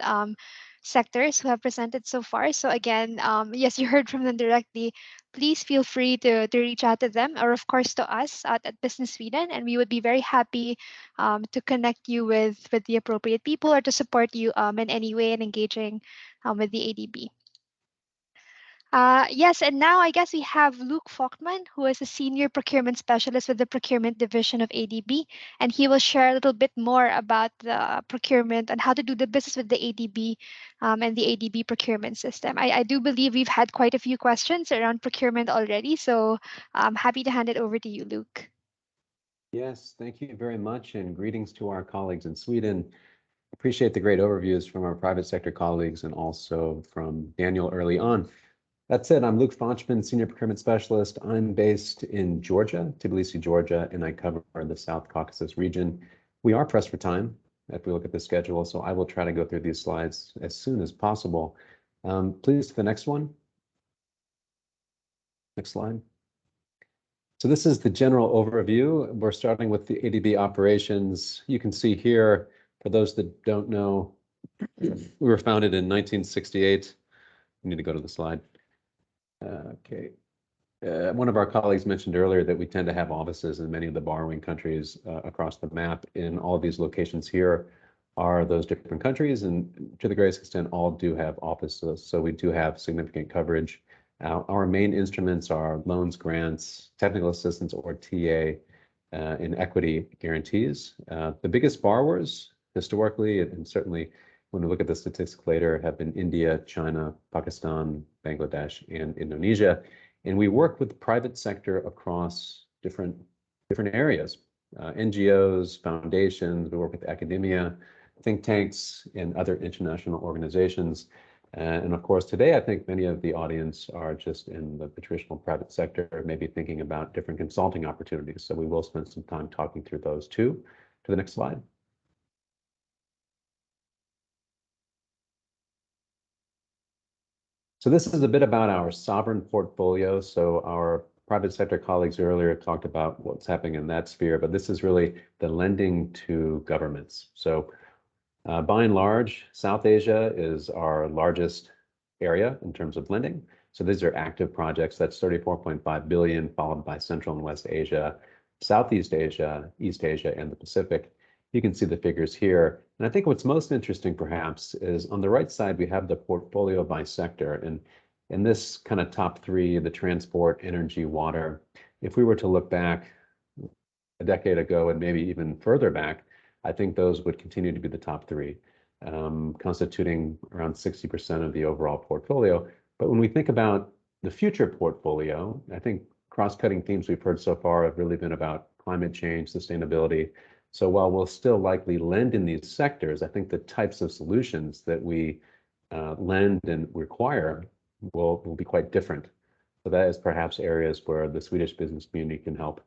sectors who have presented so far. So again, yes, you heard from them directly. Please feel free to reach out to them, or of course to us at Business Sweden, and we would be very happy to connect you with the appropriate people, or to support you in any way in engaging with the ADB. Yes, and now I guess we have Luke Faulkman, who is a senior procurement specialist with the procurement division of ADB, and he will share a little bit more about the procurement and how to do the business with the ADB and the ADB procurement system. I do believe we've had quite a few questions around procurement already, so I'm happy to hand it over to you, Luke. Yes, thank you very much, and greetings to our colleagues in Sweden. Appreciate the great overviews from our private sector colleagues and also from Daniel early on. That said, I'm Luke Faulkman, Senior Procurement Specialist. I'm based in Georgia, Tbilisi, Georgia, and I cover the South Caucasus region. We are pressed for time if we look at the schedule, so I will try to go through these slides as soon as possible. Please, the next one. Next slide. So this is the general overview. We're starting with the ADB operations. You can see here, for those that don't know, we were founded in 1968. We need to go to the slide. Okay. One of our colleagues mentioned earlier that we tend to have offices in many of the borrowing countries across the map. In all of these locations here are those different countries, and to the greatest extent, all do have offices. So we do have significant coverage. Our main instruments are loans, grants, technical assistance, or TA, and equity guarantees. The biggest borrowers historically, and certainly when we look at the statistics later, have been India, China, Pakistan, Bangladesh, and Indonesia. And we work with the private sector across different areas, NGOs, foundations. We work with academia, think tanks, and other international organizations. And of course, today, I think many of the audience are just in the traditional private sector, maybe thinking about different consulting opportunities. So we will spend some time talking through those too. To the next slide. So this is a bit about our sovereign portfolio. So our private sector colleagues earlier talked about what's happening in that sphere, but this is really the lending to governments. So by and large, South Asia is our largest area in terms of lending. So these are active projects. That's 34.5 billion, followed by Central and West Asia, Southeast Asia, East Asia, and the Pacific. You can see the figures here. And I think what's most interesting, perhaps, is on the right side, we have the portfolio by sector. And in this kind of top three, the transport, energy, water, if we were to look back a decade ago and maybe even further back, I think those would continue to be the top three, constituting around 60% of the overall portfolio. But when we think about the future portfolio, I think cross-cutting themes we've heard so far have really been about climate change, sustainability. So while we'll still likely lend in these sectors, I think the types of solutions that we lend and require will be quite different. So that is perhaps areas where the Swedish business community can help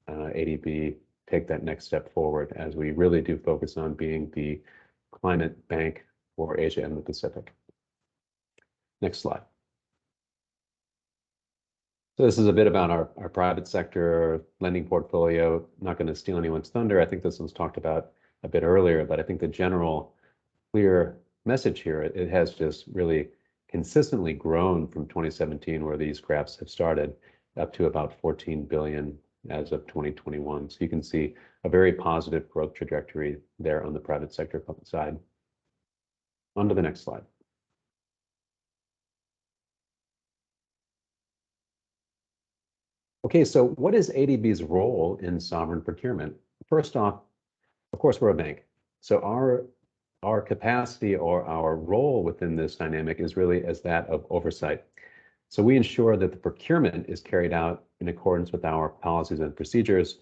ADB take that next step forward, as we really do focus on being the climate bank for Asia and the Pacific. Next slide. So this is a bit about our private sector lending portfolio. Not going to steal anyone's thunder. I think this was talked about a bit earlier, but I think the general clear message here, it has just really consistently grown from 2017, where these graphs have started, up to about 14 billion as of 2021. So you can see a very positive growth trajectory there on the private sector side. On to the next slide. Okay, so what is ADB's role in sovereign procurement? First off, of course, we're a bank. So our capacity or our role within this dynamic is really as that of oversight. So we ensure that the procurement is carried out in accordance with our policies and procedures.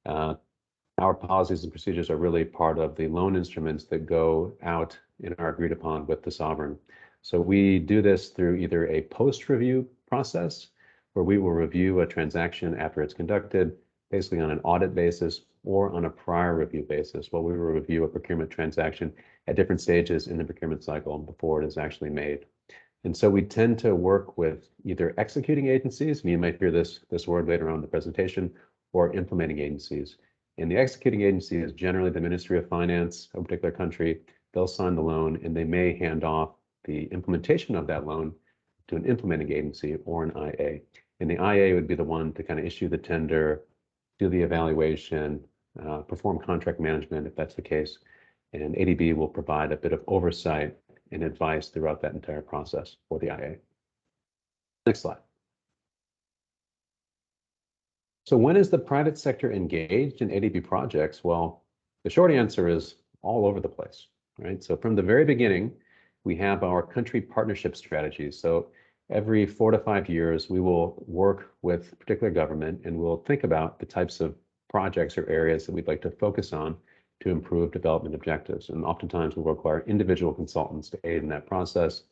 Our policies and procedures are really part of the loan instruments that go out and are agreed upon with the sovereign. So we do this through either a post-review process, where we will review a transaction after it's conducted, basically on an audit basis, or on a prior review basis, where we will review a procurement transaction at different stages in the procurement cycle before it is actually made. And so we tend to work with either executing agencies, and you might hear this word later on in the presentation, or implementing agencies. And the executing agency is generally the Ministry of Finance of a particular country. They'll sign the loan, and they may hand off the implementation of that loan to an implementing agency or an IA. And the IA would be the one to kind of issue the tender, do the evaluation, perform contract management if that's the case. And ADB will provide a bit of oversight and advice throughout that entire process for the IA. Next slide. So when is the private sector engaged in ADB projects? Well, the short answer is all over the place, right? So from the very beginning, we have our country partnership strategies. So every 4 to 5 years, we will work with a particular government, and we'll think about the types of projects or areas that we'd like to focus on to improve development objectives. And oftentimes we'll require individual consultants to aid in that process.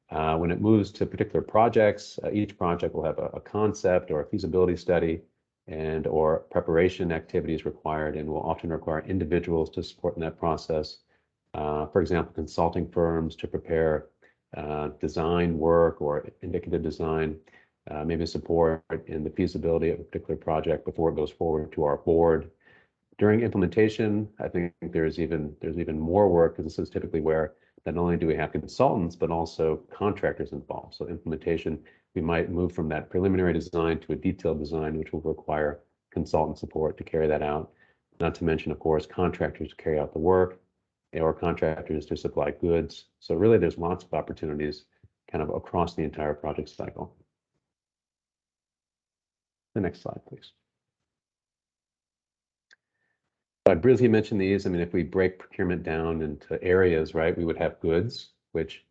When it moves to particular projects, each project will have a concept or a feasibility study and or preparation activities required, and will often require individuals to support in that process. For example, consulting firms to prepare design work or indicative design, maybe support in the feasibility of a particular project before it goes forward to our board. During implementation, I think there's even more work, because this is typically where not only do we have consultants, but also contractors involved. So implementation, we might move from that preliminary design to a detailed design, which will require consultant support to carry that out. Not to mention, of course, contractors to carry out the work, or contractors to supply goods. So really, there's lots of opportunities kind of across the entire project cycle. The next slide, please. I briefly mentioned these. I mean, if we break procurement down into areas, right, we would have goods, which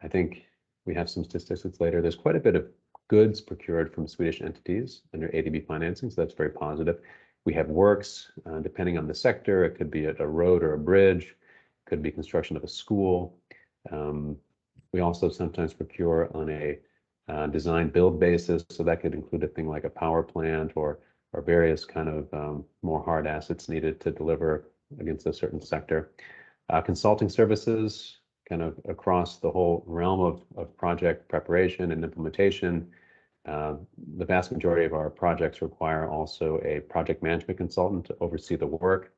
I think we have some statistics later. There's quite a bit of goods procured from Swedish entities under ADB financing, so that's very positive. We have works, depending on the sector. It could be a road or a bridge, could be construction of a school. We also sometimes procure on a design build basis, so that could include a thing like a power plant or various kind of more hard assets needed to deliver against a certain sector. Consulting services kind of across the whole realm of project preparation and implementation. The vast majority of our projects require also a project management consultant to oversee the work.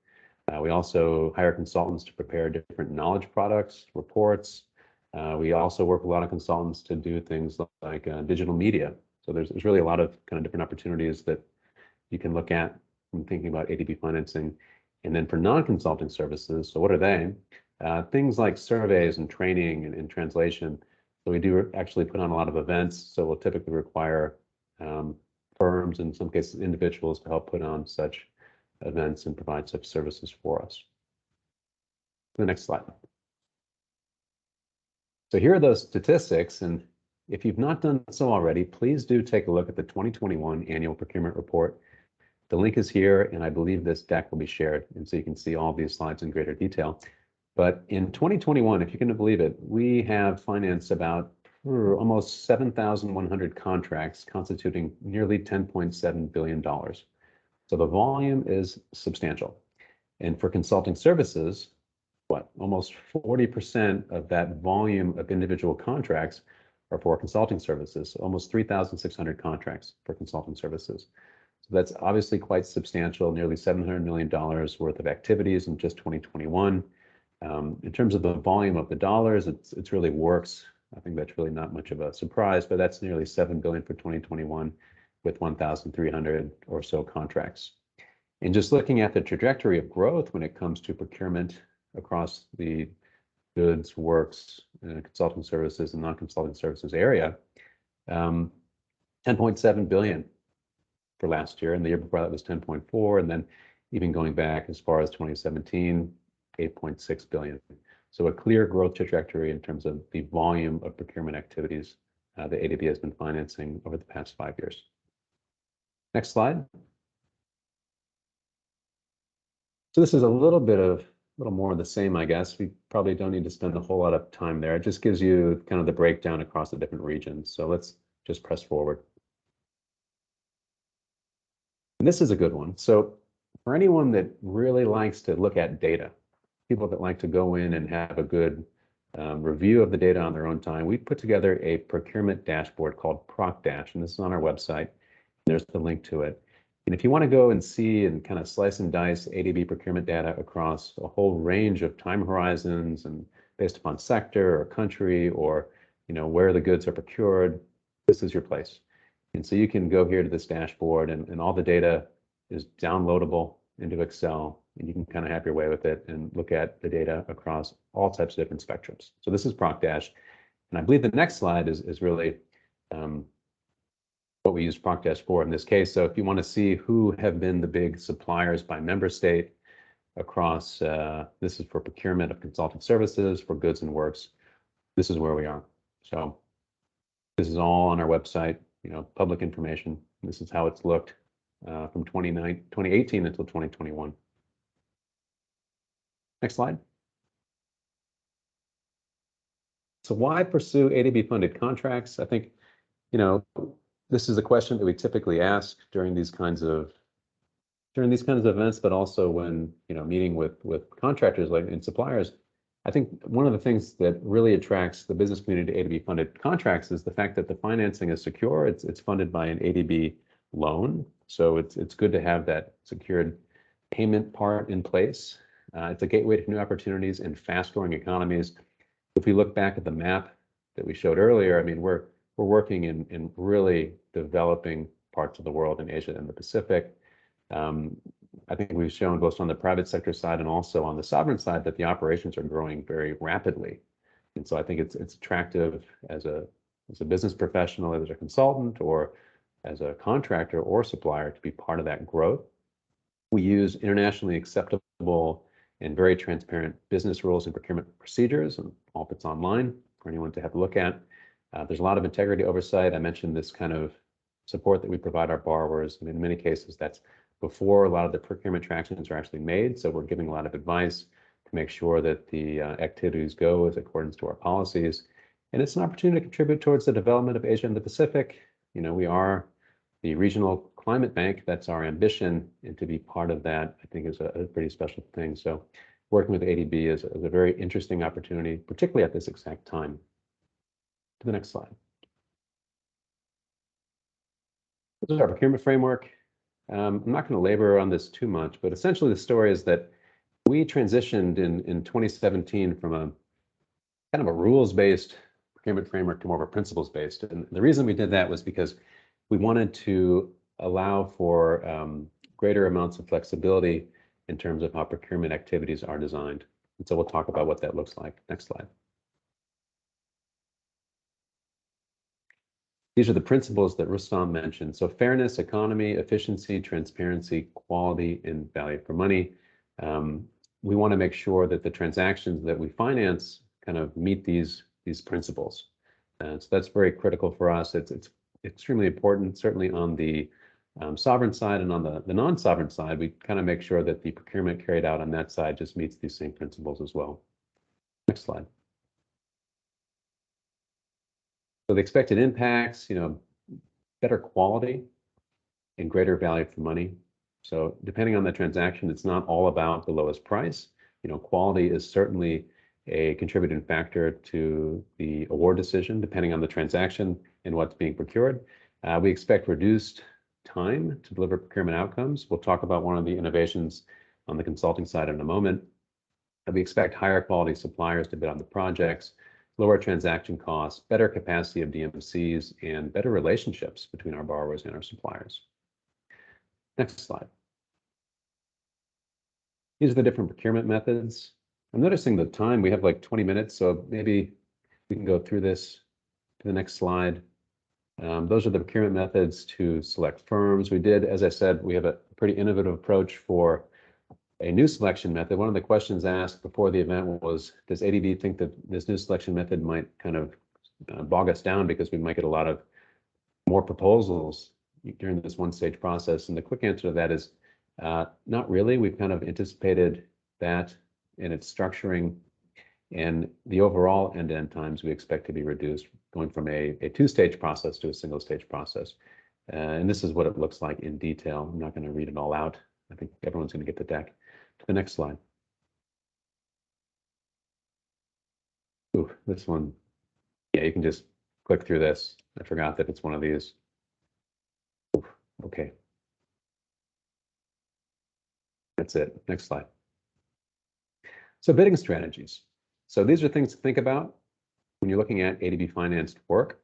We also hire consultants to prepare different knowledge products, reports. We also work with a lot of consultants to do things like digital media. So there's really a lot of kind of different opportunities that you can look at when thinking about ADB financing. And then for non-consulting services, so what are they? Things like surveys and training and translation. So we do actually put on a lot of events. So we'll typically require firms, in some cases individuals, to help put on such events and provide such services for us. The next slide. So here are those statistics. And if you've not done so already, please do take a look at the 2021 annual procurement report. The link is here, and I believe this deck will be shared. And so you can see all these slides in greater detail. But in 2021, if you can believe it, we have financed about almost 7,100 contracts constituting nearly $10.7 billion. So the volume is substantial. And for consulting services, almost 40% of that volume of individual contracts are for consulting services, almost 3,600 contracts for consulting services. So that's obviously quite substantial, nearly $700 million worth of activities in just 2021. In terms of the volume of the dollars, it's really works. I think that's really not much of a surprise, but that's nearly $7 billion for 2021 with 1,300 or so contracts. And just looking at the trajectory of growth when it comes to procurement across the goods, works, consulting services, and non-consulting services area, 10.7 billion for last year, and the year before that was 10.4, and then even going back as far as 2017, 8.6 billion. So a clear growth trajectory in terms of the volume of procurement activities that ADB has been financing over the past 5 years. Next slide. So this is a little more of the same, I guess. We probably don't need to spend a whole lot of time there. It just gives you kind of the breakdown across the different regions. So let's just press forward. And this is a good one. So for anyone that really likes to look at data, people that like to go in and have a good review of the data on their own time, we put together a procurement dashboard called ProcDash, and this is on our website. There's the link to it. And if you want to go and see and kind of slice and dice ADB procurement data across a whole range of time horizons and based upon sector or country or where the goods are procured, this is your place. And so you can go here to this dashboard, and all the data is downloadable into Excel, and you can kind of have your way with it and look at the data across all types of different spectrums. So this is ProcDash, and I believe the next slide is really what we use ProcDash for in this case. So if you want to see who have been the big suppliers by member state across, this is for procurement of consulting services, for goods and works, this is where we are. So this is all on our website, public information. This is how it's looked from 2018 until 2021. Next slide. So why pursue ADB funded contracts? I think, this is a question that we typically ask during these kinds of events, but also when meeting with contractors and suppliers. I think one of the things that really attracts the business community to ADB funded contracts is the fact that the financing is secure. It's funded by an ADB loan, so it's good to have that secured payment part in place. It's a gateway to new opportunities in fast-growing economies. If we look back at the map that we showed earlier, I mean, we're working in really developing parts of the world in Asia and the Pacific. I think we've shown both on the private sector side and also on the sovereign side that the operations are growing very rapidly. And so I think it's attractive as a business professional, as a consultant, or as a contractor or supplier to be part of that growth. We use internationally acceptable and very transparent business rules and procurement procedures, and all of it's online for anyone to have a look at. There's a lot of integrity oversight. I mentioned this kind of support that we provide our borrowers, and in many cases that's before a lot of the procurement transactions are actually made. So we're giving a lot of advice to make sure that the activities go as accordance to our policies. And it's an opportunity to contribute towards the development of Asia and the Pacific. We are the regional climate bank. That's our ambition, and to be part of that, I think, is a pretty special thing. So working with ADB is a very interesting opportunity, particularly at this exact time. To the next slide. This is our procurement framework. I'm not going to labor on this too much, but essentially the story is that we transitioned in 2017 from a kind of a rules-based procurement framework to more of a principles-based. And the reason we did that was because we wanted to allow for greater amounts of flexibility in terms of how procurement activities are designed. And so we'll talk about what that looks like. Next slide. These are the principles that Rustam mentioned. So fairness, economy, efficiency, transparency, quality, and value for money. We want to make sure that the transactions that we finance kind of meet these principles. So that's very critical for us. It's extremely important, certainly on the sovereign side, and on the non-sovereign side, we kind of make sure that the procurement carried out on that side just meets these same principles as well. Next slide. So the expected impacts, better quality and greater value for money. So depending on the transaction, it's not all about the lowest price. Quality is certainly a contributing factor to the award decision, depending on the transaction and what's being procured. We expect reduced time to deliver procurement outcomes. We'll talk about one of the innovations on the consulting side in a moment. We expect higher quality suppliers to bid on the projects, lower transaction costs, better capacity of DMCs, and better relationships between our borrowers and our suppliers. Next slide. These are the different procurement methods. I'm noticing the time, we have like 20 minutes, so maybe we can go through this to the next slide. Those are the procurement methods to select firms. We did, as I said, we have a pretty innovative approach for a new selection method. One of the questions asked before the event was, does ADB think that this new selection method might kind of bog us down because we might get a lot of more proposals during this one-stage process? And the quick answer to that is not really. We've kind of anticipated that in its structuring, and the overall end-to-end times we expect to be reduced, going from a two-stage process to a single-stage process. And this is what it looks like in detail. I'm not going to read it all out. I think everyone's going to get the deck. To the next slide. Ooh, this one. Yeah, you can just click through this. I forgot that it's one of these. Ooh, okay. That's it. Next slide. So bidding strategies. So these are things to think about when you're looking at ADB financed work.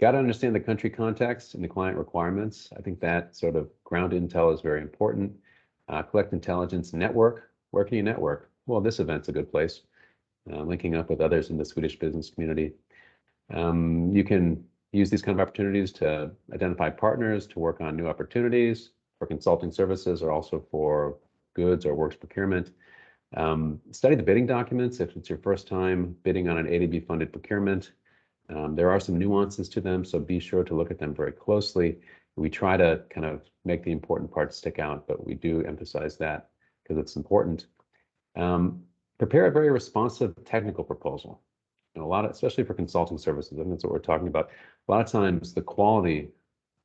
Got to understand the country context and the client requirements. I think that sort of ground intel is very important. Collect intelligence, network. Where can you network? Well, this event's a good place. Linking up with others in the Swedish business community. You can use these kind of opportunities to identify partners, to work on new opportunities for consulting services, or also for goods or works procurement. Study the bidding documents if it's your first time bidding on an ADB funded procurement. There are some nuances to them, so be sure to look at them very closely. We try to kind of make the important parts stick out, but we do emphasize that because it's important. Prepare a very responsive technical proposal. And especially for consulting services, and that's what we're talking about. A lot of times the quality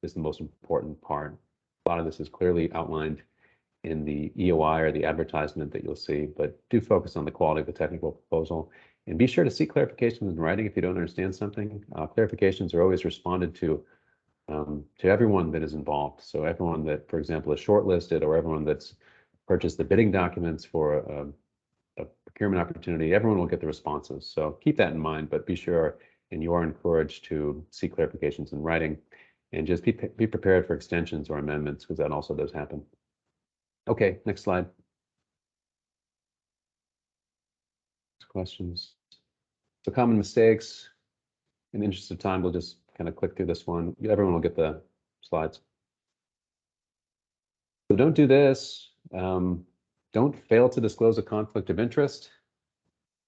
is the most important part. A lot of this is clearly outlined in the EOI or the advertisement that you'll see, but do focus on the quality of the technical proposal. And be sure to seek clarifications in writing if you don't understand something. Clarifications are always responded to everyone that is involved. So everyone that, for example, is shortlisted, or everyone that's purchased the bidding documents for a procurement opportunity, everyone will get the responses. So keep that in mind, but be sure, and you are encouraged to seek clarifications in writing, and just be prepared for extensions or amendments, because that also does happen. Okay, next slide. Questions. So common mistakes. In the interest of time, we'll just kind of click through this one. Everyone will get the slides. So don't do this. Don't fail to disclose a conflict of interest.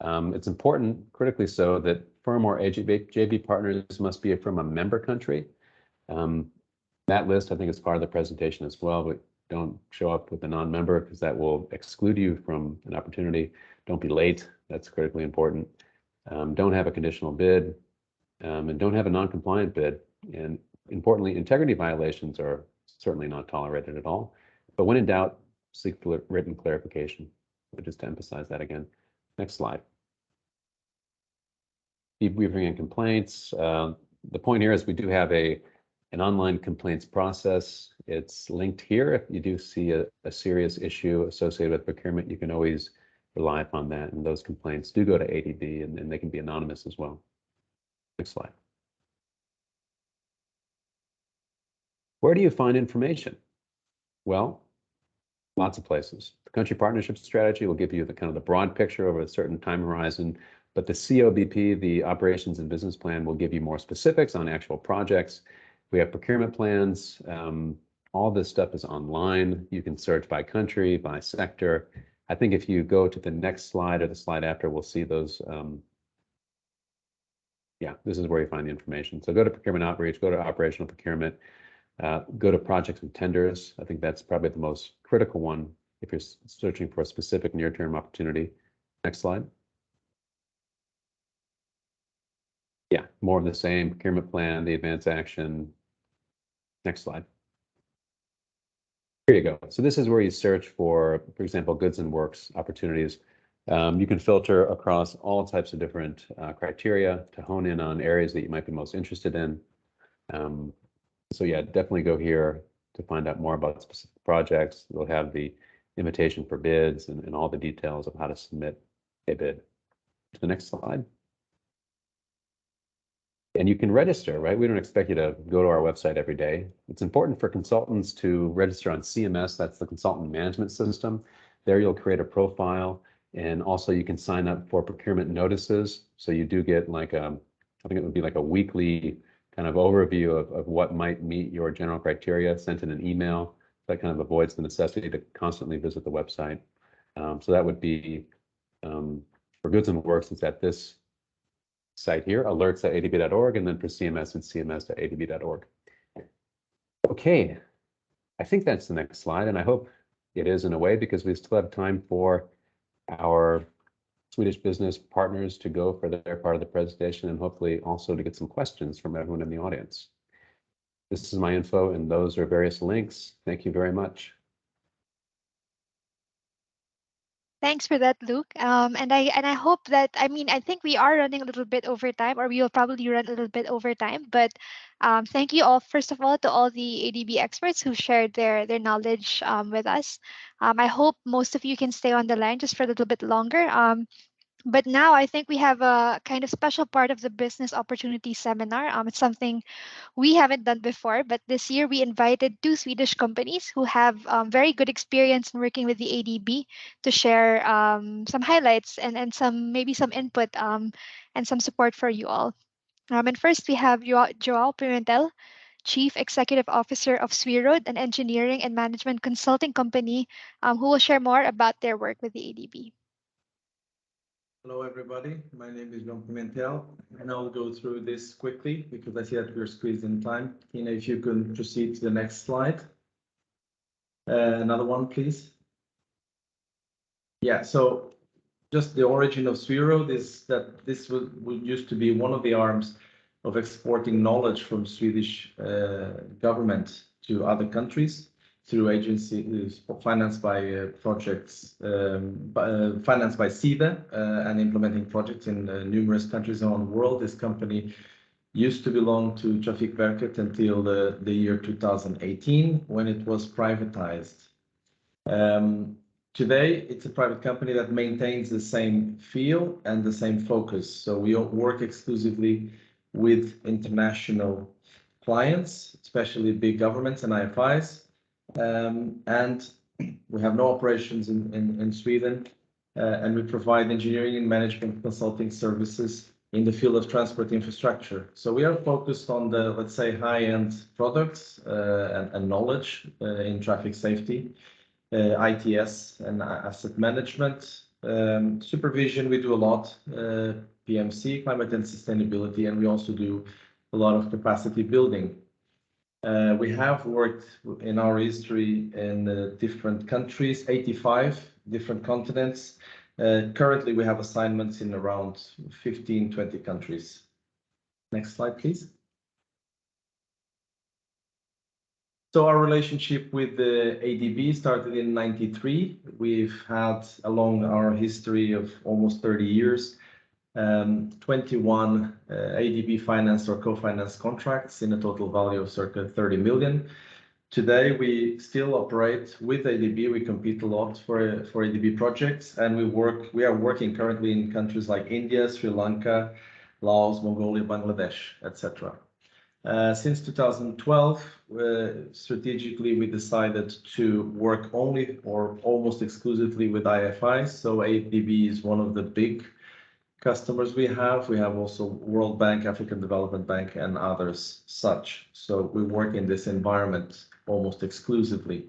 It's important, critically so, that firm or JV partners must be from a member country. That list, I think, is part of the presentation as well, but don't show up with a non-member because that will exclude you from an opportunity. Don't be late. That's critically important. Don't have a conditional bid, and don't have a non-compliant bid. And importantly, integrity violations are certainly not tolerated at all. But when in doubt, seek written clarification. But just to emphasize that again. Next slide. Debriefing and complaints. The point here is we do have an online complaints process. It's linked here. If you do see a serious issue associated with procurement, you can always rely upon that. And those complaints do go to ADB, and they can be anonymous as well. Next slide. Where do you find information? Well, lots of places. The country partnership strategy will give you the kind of the broad picture over a certain time horizon, but the COBP, the operations and business plan, will give you more specifics on actual projects. We have procurement plans. All this stuff is online. You can search by country, by sector. I think if you go to the next slide or the slide after, we'll see those. Yeah, this is where you find the information. So go to procurement outreach, go to operational procurement, go to projects and tenders. I think that's probably the most critical one if you're searching for a specific near-term opportunity. Next slide. Yeah, more of the same, procurement plan, the advance action. Next slide. Here you go. So this is where you search for example, goods and works opportunities. You can filter across all types of different criteria to hone in on areas that you might be most interested in. So yeah, definitely go here to find out more about specific projects. You'll have the invitation for bids and all the details of how to submit a bid. To the next slide. And you can register, right? We don't expect you to go to our website every day. It's important for consultants to register on CMS, that's the consultant management system. There you'll create a profile, and also you can sign up for procurement notices. So you do get like I think it would be like a weekly kind of overview of what might meet your general criteria sent in an email. That kind of avoids the necessity to constantly visit the website. So that would be for goods and works, it's at this site here, alerts@adb.org, and then for CMS, it's cms.adb.org. Okay, I think that's the next slide, and I hope it is in a way, because we still have time for our Swedish business partners to go for their part of the presentation, and hopefully also to get some questions from everyone in the audience. This is my info, and those are various links. Thank you very much. Thanks for that, Luke. And I hope that, I think we are running a little bit over time, or we will probably run a little bit over time. But thank you all, first of all, to all the ADB experts who shared their knowledge with us. I hope most of you can stay on the line just for a little bit longer. But now I think we have a kind of special part of the business opportunity seminar. It's something we haven't done before, but this year we invited 2 Swedish companies who have very good experience in working with the ADB to share some highlights and maybe some input and some support for you all. And first we have Joao Pimentel, Chief Executive Officer of Swirod, an engineering and management consulting company, who will share more about their work with the ADB. Hello, everybody. My name is Joao Pimentel, and I'll go through this quickly because I see that we're squeezed in time. Tina, if you can proceed to the next slide. Another one, please. Yeah, so just the origin of Swirod is that this would used to be one of the arms of exporting knowledge from Swedish government to other countries through agencies financed by projects, financed by SIDA and implementing projects in numerous countries around the world. This company used to belong to Trafikverket until the year 2018, when it was privatized. Today, it's a private company that maintains the same feel and the same focus. So we work exclusively with international clients, especially big governments and IFIs. And we have no operations in Sweden, and we provide engineering and management consulting services in the field of transport infrastructure. So we are focused on the, let's say, high-end products and knowledge in traffic safety, ITS and asset management. Supervision, we do a lot, PMC, climate and sustainability, and we also do a lot of capacity building. We have worked in our history in different countries, 85 different continents. Currently, we have assignments in around 15, 20 countries. Next slide, please. So our relationship with the ADB started in '93. We've had, along our history of almost 30 years, 21 ADB financed or co-financed contracts in a total value of circa 30 million. Today, we still operate with ADB. We compete a lot for ADB projects, and we are working currently in countries like India, Sri Lanka, Laos, Mongolia, Bangladesh, etc. Since 2012, strategically, we decided to work only or almost exclusively with IFIs. So ADB is one of the big customers we have. We have also World Bank, African Development Bank, and others such. So we work in this environment almost exclusively.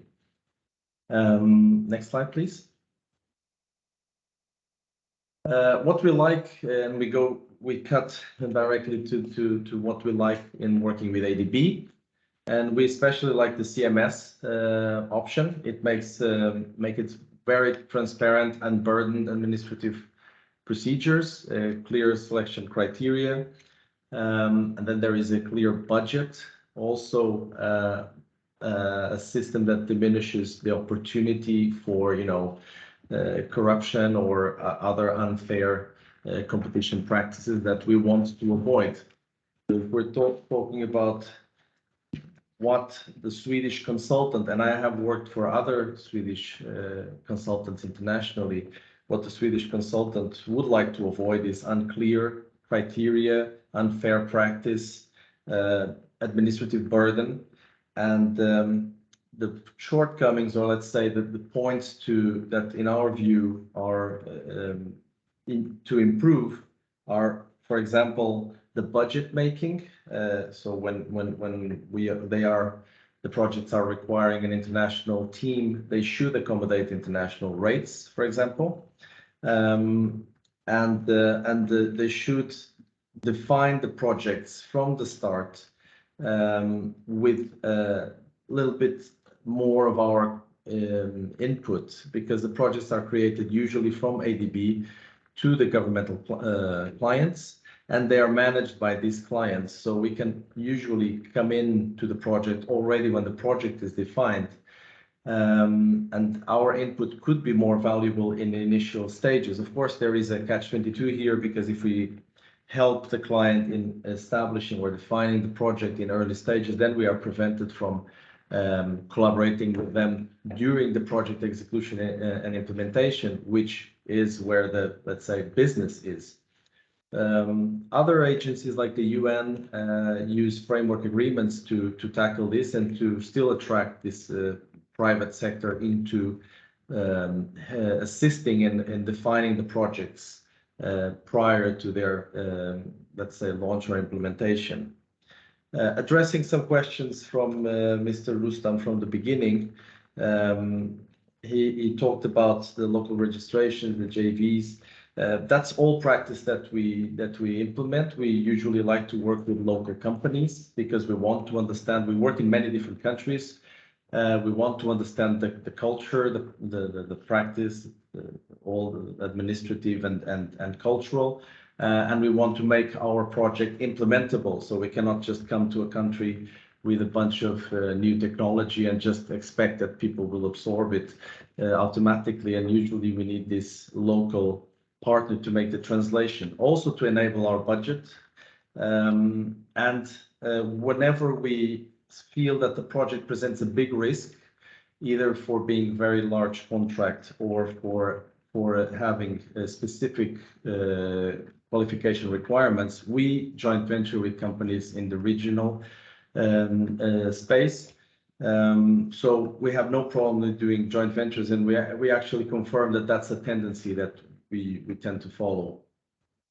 Next slide, please. What we like, and we cut directly to what we like in working with ADB. And we especially like the CMS option. It makes make it very transparent and burdened administrative procedures, clear selection criteria, and then there is a clear budget. Also, a system that diminishes the opportunity for, corruption or other unfair competition practices that we want to avoid. If we're talking about what the Swedish consultant, and I have worked for other Swedish consultants internationally, what the Swedish consultant would like to avoid is unclear criteria, unfair practice, administrative burden, and the shortcomings, or let's say that the points that in our view are to improve are, for example, the budget making. So when the projects are requiring an international team, they should accommodate international rates, for example, and they should define the projects from the start with a little bit more of our input, because the projects are created usually from ADB to the governmental clients, and they are managed by these clients. So we can usually come into the project already when the project is defined. And our input could be more valuable in the initial stages. Of course, there is a catch-22 here, because if we help the client in establishing or defining the project in early stages, then we are prevented from collaborating with them during the project execution and implementation, which is where the, let's say, business is. Other agencies like the UN use framework agreements to tackle this and to still attract this private sector into assisting in defining the projects prior to their, let's say, launch or implementation. Addressing some questions from Mr. Rustam from the beginning, he talked about the local registration, the JVs. That's all practice that we implement. We usually like to work with local companies because we want to understand. We work in many different countries. We want to understand the culture, the practice, all the administrative and cultural, and we want to make our project implementable. So we cannot just come to a country with a bunch of new technology and just expect that people will absorb it automatically. And usually we need this local partner to make the translation, also to enable our budget. Whenever we feel that the project presents a big risk, either for being very large contract or for having specific qualification requirements, we joint venture with companies in the regional space. So we have no problem with doing joint ventures, and we actually confirm that that's a tendency that we tend to follow.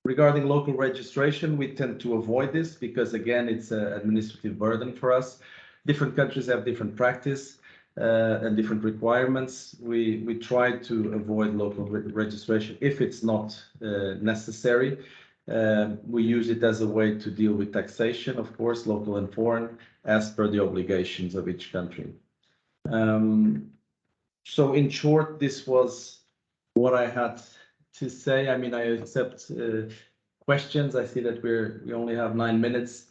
Regarding local registration, we tend to avoid this because, again, it's an administrative burden for us. Different countries have different practice and different requirements. We try to avoid local registration if it's not necessary. We use it as a way to deal with taxation, of course, local and foreign, as per the obligations of each country. So in short, this was what I had to say. I mean, I accept questions. I see that we only have 9 minutes.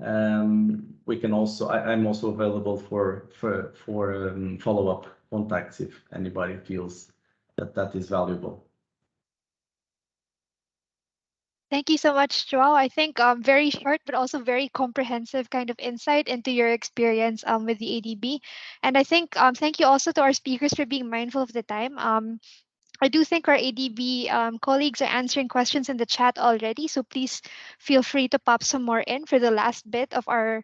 We can also, I'm also available for follow-up contacts if anybody feels that that is valuable. Thank you so much, Joao. I think very short but also very comprehensive kind of insight into your experience with the ADB. And I think thank you also to our speakers for being mindful of the time. I do think our ADB colleagues are answering questions in the chat already, so please feel free to pop some more in for the last bit of our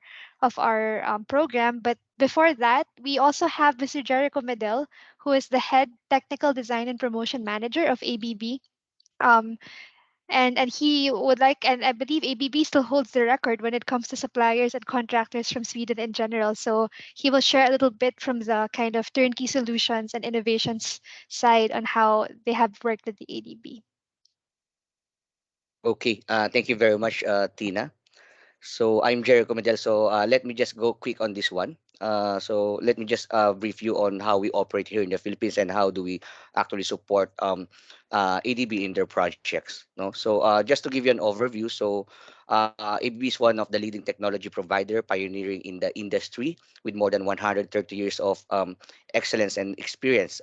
program. But before that, we also have Mr. Jericho Medel, who is the head technical design and promotion manager of ABB. Um, and he would like, and I believe ABB still holds the record when it comes to suppliers and contractors from Sweden in general. So he will share a little bit from the kind of turnkey solutions and innovations side on how they have worked with the ADB. Okay, thank you very much, Tina. So I'm Jericho Medel. So let me just go quick on this one. So let me just brief you on how we operate here in the Philippines and how do we actually support ADB in their projects. No, so just to give you an overview, so ADB is one of the leading technology provider pioneering in the industry with more than 130 years of excellence and experience,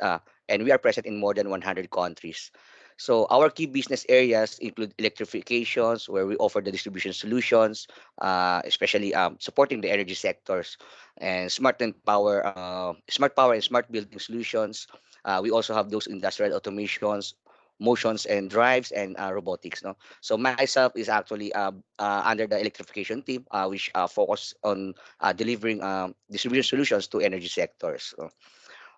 and we are present in more than 100 countries. So our key business areas include electrifications, where we offer the distribution solutions, especially supporting the energy sectors, and smart power and smart building solutions. We also have those industrial automations, motions and drives, and robotics. No, so myself is actually under the electrification team, which focus on delivering distribution solutions to energy sectors. So,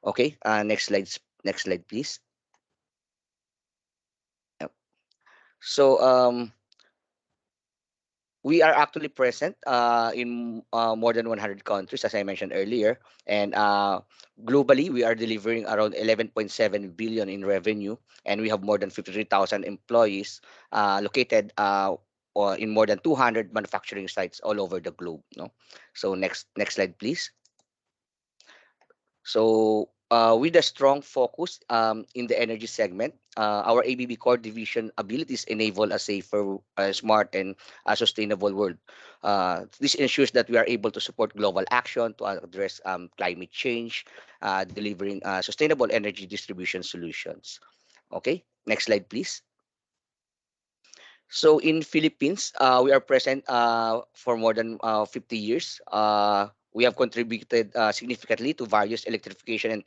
okay, next slide, please. Yep. So we are actually present in more than 100 countries, as I mentioned earlier, and globally we are delivering around 11.7 billion in revenue, and we have more than 53,000 employees located in more than 200 manufacturing sites all over the globe. No, so next slide, please. So, with a strong focus in the energy segment, our ABB core division abilities enable a safer, smart, and sustainable world. This ensures that we are able to support global action to address climate change, delivering sustainable energy distribution solutions. Okay, next slide, please. So in Philippines, we are present for more than 50 years. We have contributed significantly to various electrification and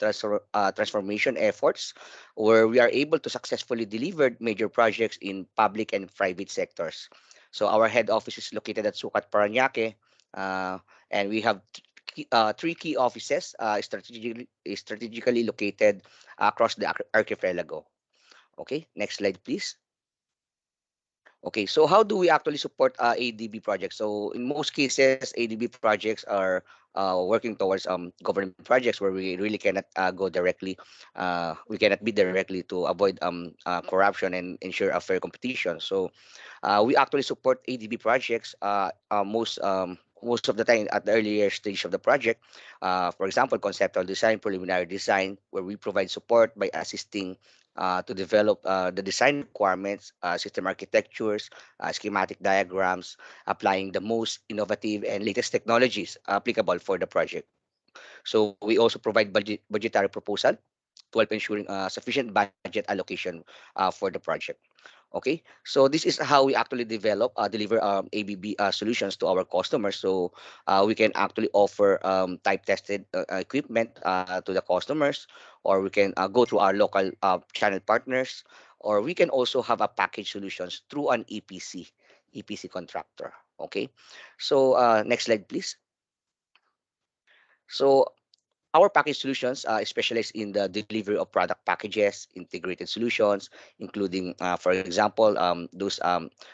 transformation efforts, where we are able to successfully deliver major projects in public and private sectors. So our head office is located at Sucat, Parañaque, and we have three key offices strategically located across the archipelago. Okay, next slide, please. Okay, so how do we actually support ADB projects? So in most cases, ADB projects are working towards government projects where we really cannot go directly. We cannot be directly to avoid corruption and ensure a fair competition. So we actually support ADB projects most of the time at the earlier stage of the project. For example, conceptual design, preliminary design, where we provide support by assisting to develop the design requirements, system architectures, schematic diagrams, applying the most innovative and latest technologies applicable for the project. So we also provide budgetary proposal to help ensuring sufficient budget allocation for the project. Okay, so this is how we actually deliver ABB solutions to our customers. So we can actually offer type tested equipment to the customers, or we can go through our local channel partners, or we can also have a package solutions through an EPC contractor. Okay, so next slide, please. So our package solutions specialize in the delivery of product packages, integrated solutions, including, for example, those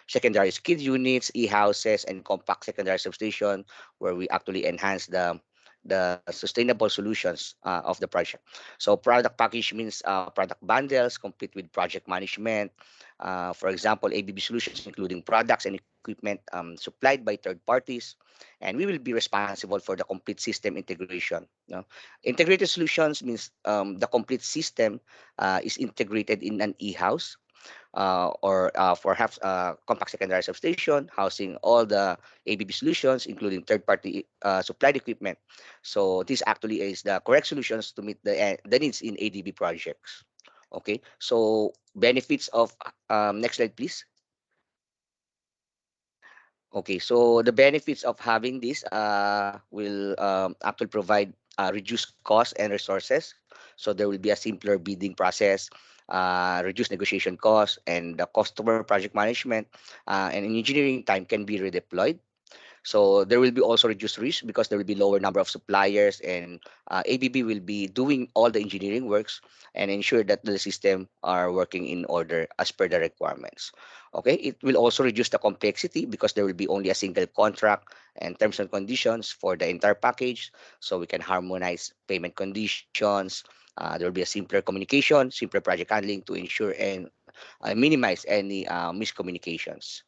secondary skid units, e-houses, and compact secondary substation, where we actually enhance the sustainable solutions of the project. So product package means product bundles complete with project management. For example, ABB solutions including products and equipment supplied by third parties, and we will be responsible for the complete system integration. No? Integrated solutions means the complete system is integrated in an e-house. or perhaps compact secondary substation, housing all the ABB solutions, including third-party supplied equipment. So this actually is the correct solutions to meet the needs in ADB projects. Okay, so benefits of next slide, please. Okay, so the benefits of having this will actually provide reduced costs and resources. So there will be a simpler bidding process, reduced negotiation costs, and the customer project management and engineering time can be redeployed. So there will be also reduced risk because there will be lower number of suppliers, and ABB will be doing all the engineering works and ensure that the system are working in order as per the requirements. Okay, it will also reduce the complexity because there will be only a single contract and terms and conditions for the entire package. So we can harmonize payment conditions. There will be a simpler communication, simpler project handling to ensure and minimize any miscommunications.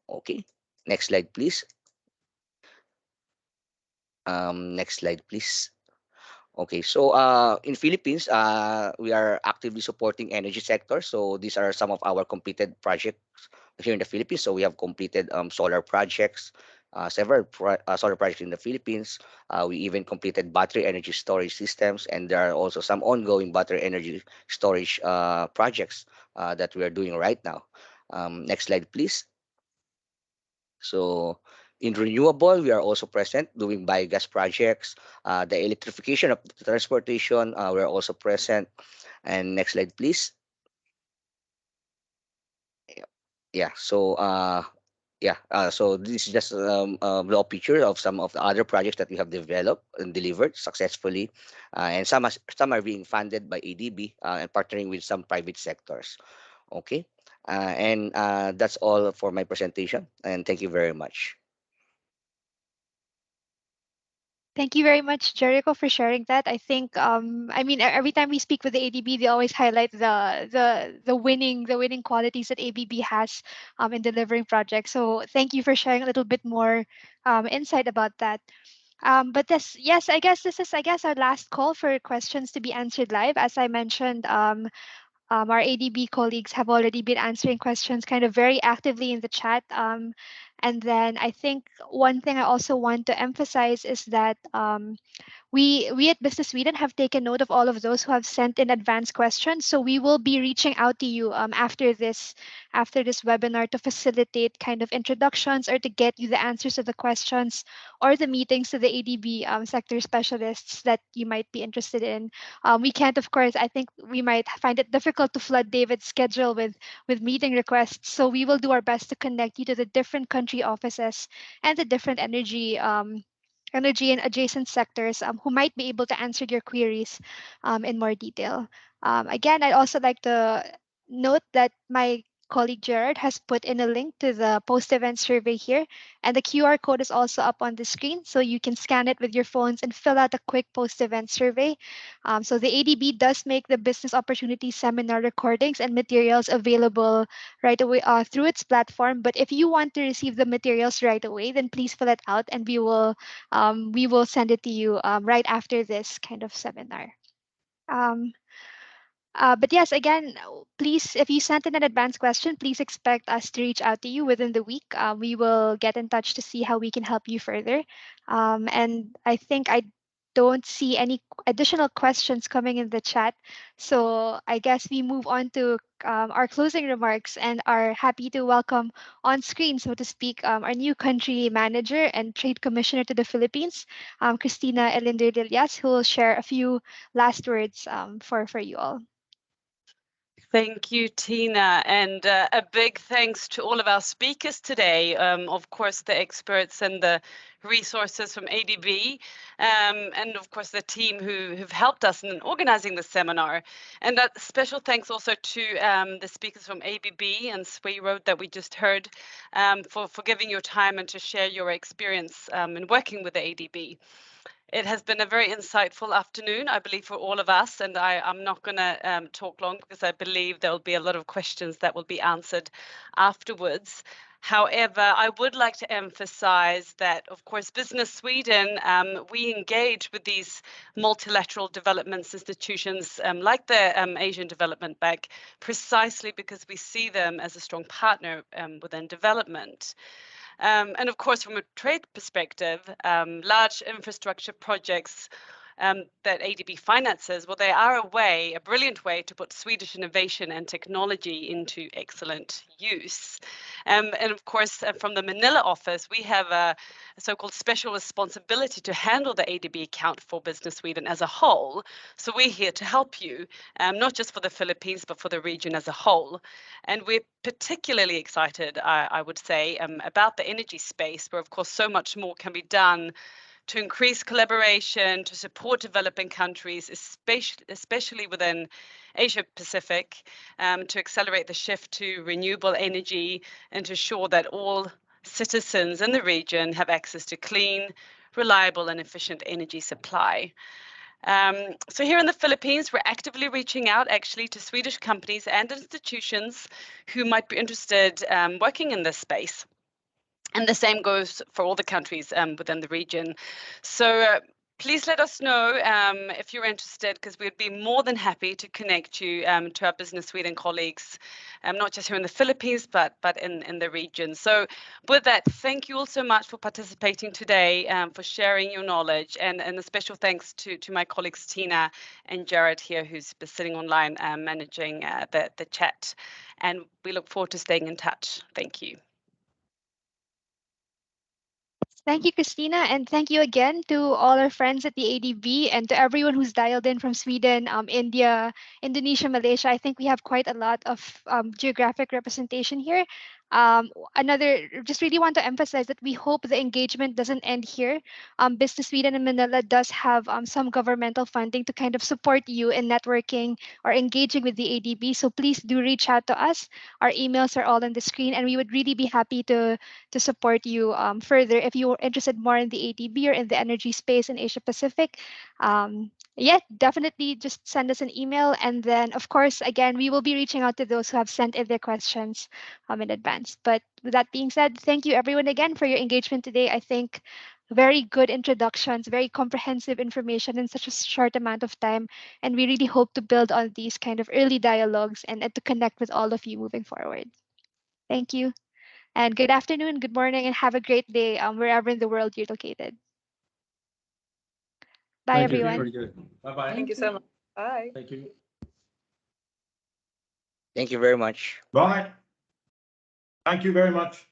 Okay, next slide, please. Next slide, please. Okay, so in Philippines, we are actively supporting energy sector. So these are some of our completed projects here in the Philippines. So we have completed solar projects, solar projects in the Philippines. We even completed battery energy storage systems, and there are also some ongoing battery energy storage projects that we are doing right now. Next slide, please. So in renewable, we are also present doing biogas projects. The electrification of the transportation, we're also present. And next slide, please. Yeah. So so this is just a raw picture of some of the other projects that we have developed and delivered successfully, and some are being funded by ADB and partnering with some private sectors. Okay. And that's all for my presentation. And thank you very much. Thank you very much, Jericho, for sharing that. I think, I mean, every time we speak with the ADB, they always highlight the winning qualities that ABB has in delivering projects. So thank you for sharing a little bit more insight about that. But this, yes, I guess this is, I guess, our last call for questions to be answered live. As I mentioned, our ADB colleagues have already been answering questions kind of very actively in the chat. And then I think one thing I also want to emphasize is that we at Business Sweden have taken note of all of those who have sent in advance questions. So we will be reaching out to you after this webinar to facilitate kind of introductions or to get you the answers to the questions or the meetings to the ADB sector specialists that you might be interested in. We can't, of course, I think we might find it difficult to flood David's schedule with meeting requests. So we will do our best to connect you to the different country offices and the different energy and adjacent sectors who might be able to answer your queries in more detail. Again, I'd also like to note that my colleague Gerard has put in a link to the post-event survey here, and the QR code is also up on the screen, so you can scan it with your phones and fill out a quick post-event survey. So the ADB does make the business opportunity seminar recordings and materials available right away through its platform. But if you want to receive the materials right away, then please fill it out, and we will send it to you right after this kind of seminar. Um, but yes, again, please, if you sent in an advance question, please expect us to reach out to you within the week. We will get in touch to see how we can help you further. And I think I don't see any additional questions coming in the chat. So I guess we move on to our closing remarks and are happy to welcome on screen, so to speak, our new country manager and trade commissioner to the Philippines, Christina Elinder Delias, who will share a few last words for you all. Thank you, Tina, and a big thanks to all of our speakers today. Of course, the experts and the resources from ADB, and of course the team who've helped us in organizing the seminar. And that special thanks also to the speakers from ABB and Sway Road that we just heard for giving your time and to share your experience in working with the ADB. It has been a very insightful afternoon, I believe, for all of us, and I'm not going to talk long because I believe there will be a lot of questions that will be answered afterwards. However, I would like to emphasize that, of course, Business Sweden, we engage with these multilateral development institutions like the Asian Development Bank, precisely because we see them as a strong partner within development. And of course, from a trade perspective, large infrastructure projects that ADB finances, well, they are a brilliant way to put Swedish innovation and technology into excellent use. And of course, from the Manila office, we have a so-called special responsibility to handle the ADB account for Business Sweden as a whole. So we're here to help you, not just for the Philippines, but for the region as a whole. And we're particularly excited, I would say, about the energy space, where, of course, so much more can be done to increase collaboration, to support developing countries, especially within Asia Pacific, to accelerate the shift to renewable energy and to ensure that all citizens in the region have access to clean, reliable and efficient energy supply. So here in the Philippines, we're actively reaching out actually to Swedish companies and institutions who might be interested working in this space. And the same goes for all the countries within the region. So please let us know if you're interested, because we'd be more than happy to connect you to our Business Sweden colleagues, not just here in the Philippines, but in the region. So with that, thank you all so much for participating today, for sharing your knowledge, and a special thanks to my colleagues Tina and Jared here, who's been sitting online managing the chat. And we look forward to staying in touch. Thank you. Thank you, Christina, and thank you again to all our friends at the ADB and to everyone who's dialed in from Sweden, India, Indonesia, Malaysia. I think we have quite a lot of geographic representation here. Just really want to emphasize that we hope the engagement doesn't end here. Business Sweden in Manila does have some governmental funding to kind of support you in networking or engaging with the ADB. So please do reach out to us. Our emails are all on the screen, and we would really be happy to support you further if you're interested more in the ADB or in the energy space in Asia Pacific. Yeah, definitely just send us an email. And then, of course, again, we will be reaching out to those who have sent in their questions in advance. But with that being said, thank you everyone again for your engagement today. I think very good introductions, very comprehensive information in such a short amount of time. And we really hope to build on these kind of early dialogues and to connect with all of you moving forward. Thank you. And good afternoon, good morning, and have a great day wherever in the world you're located. Bye, Thank you. everyone. Very good. Bye-bye. Thank you so much. Bye. Thank you. Thank you very much. Bye. Thank you very much.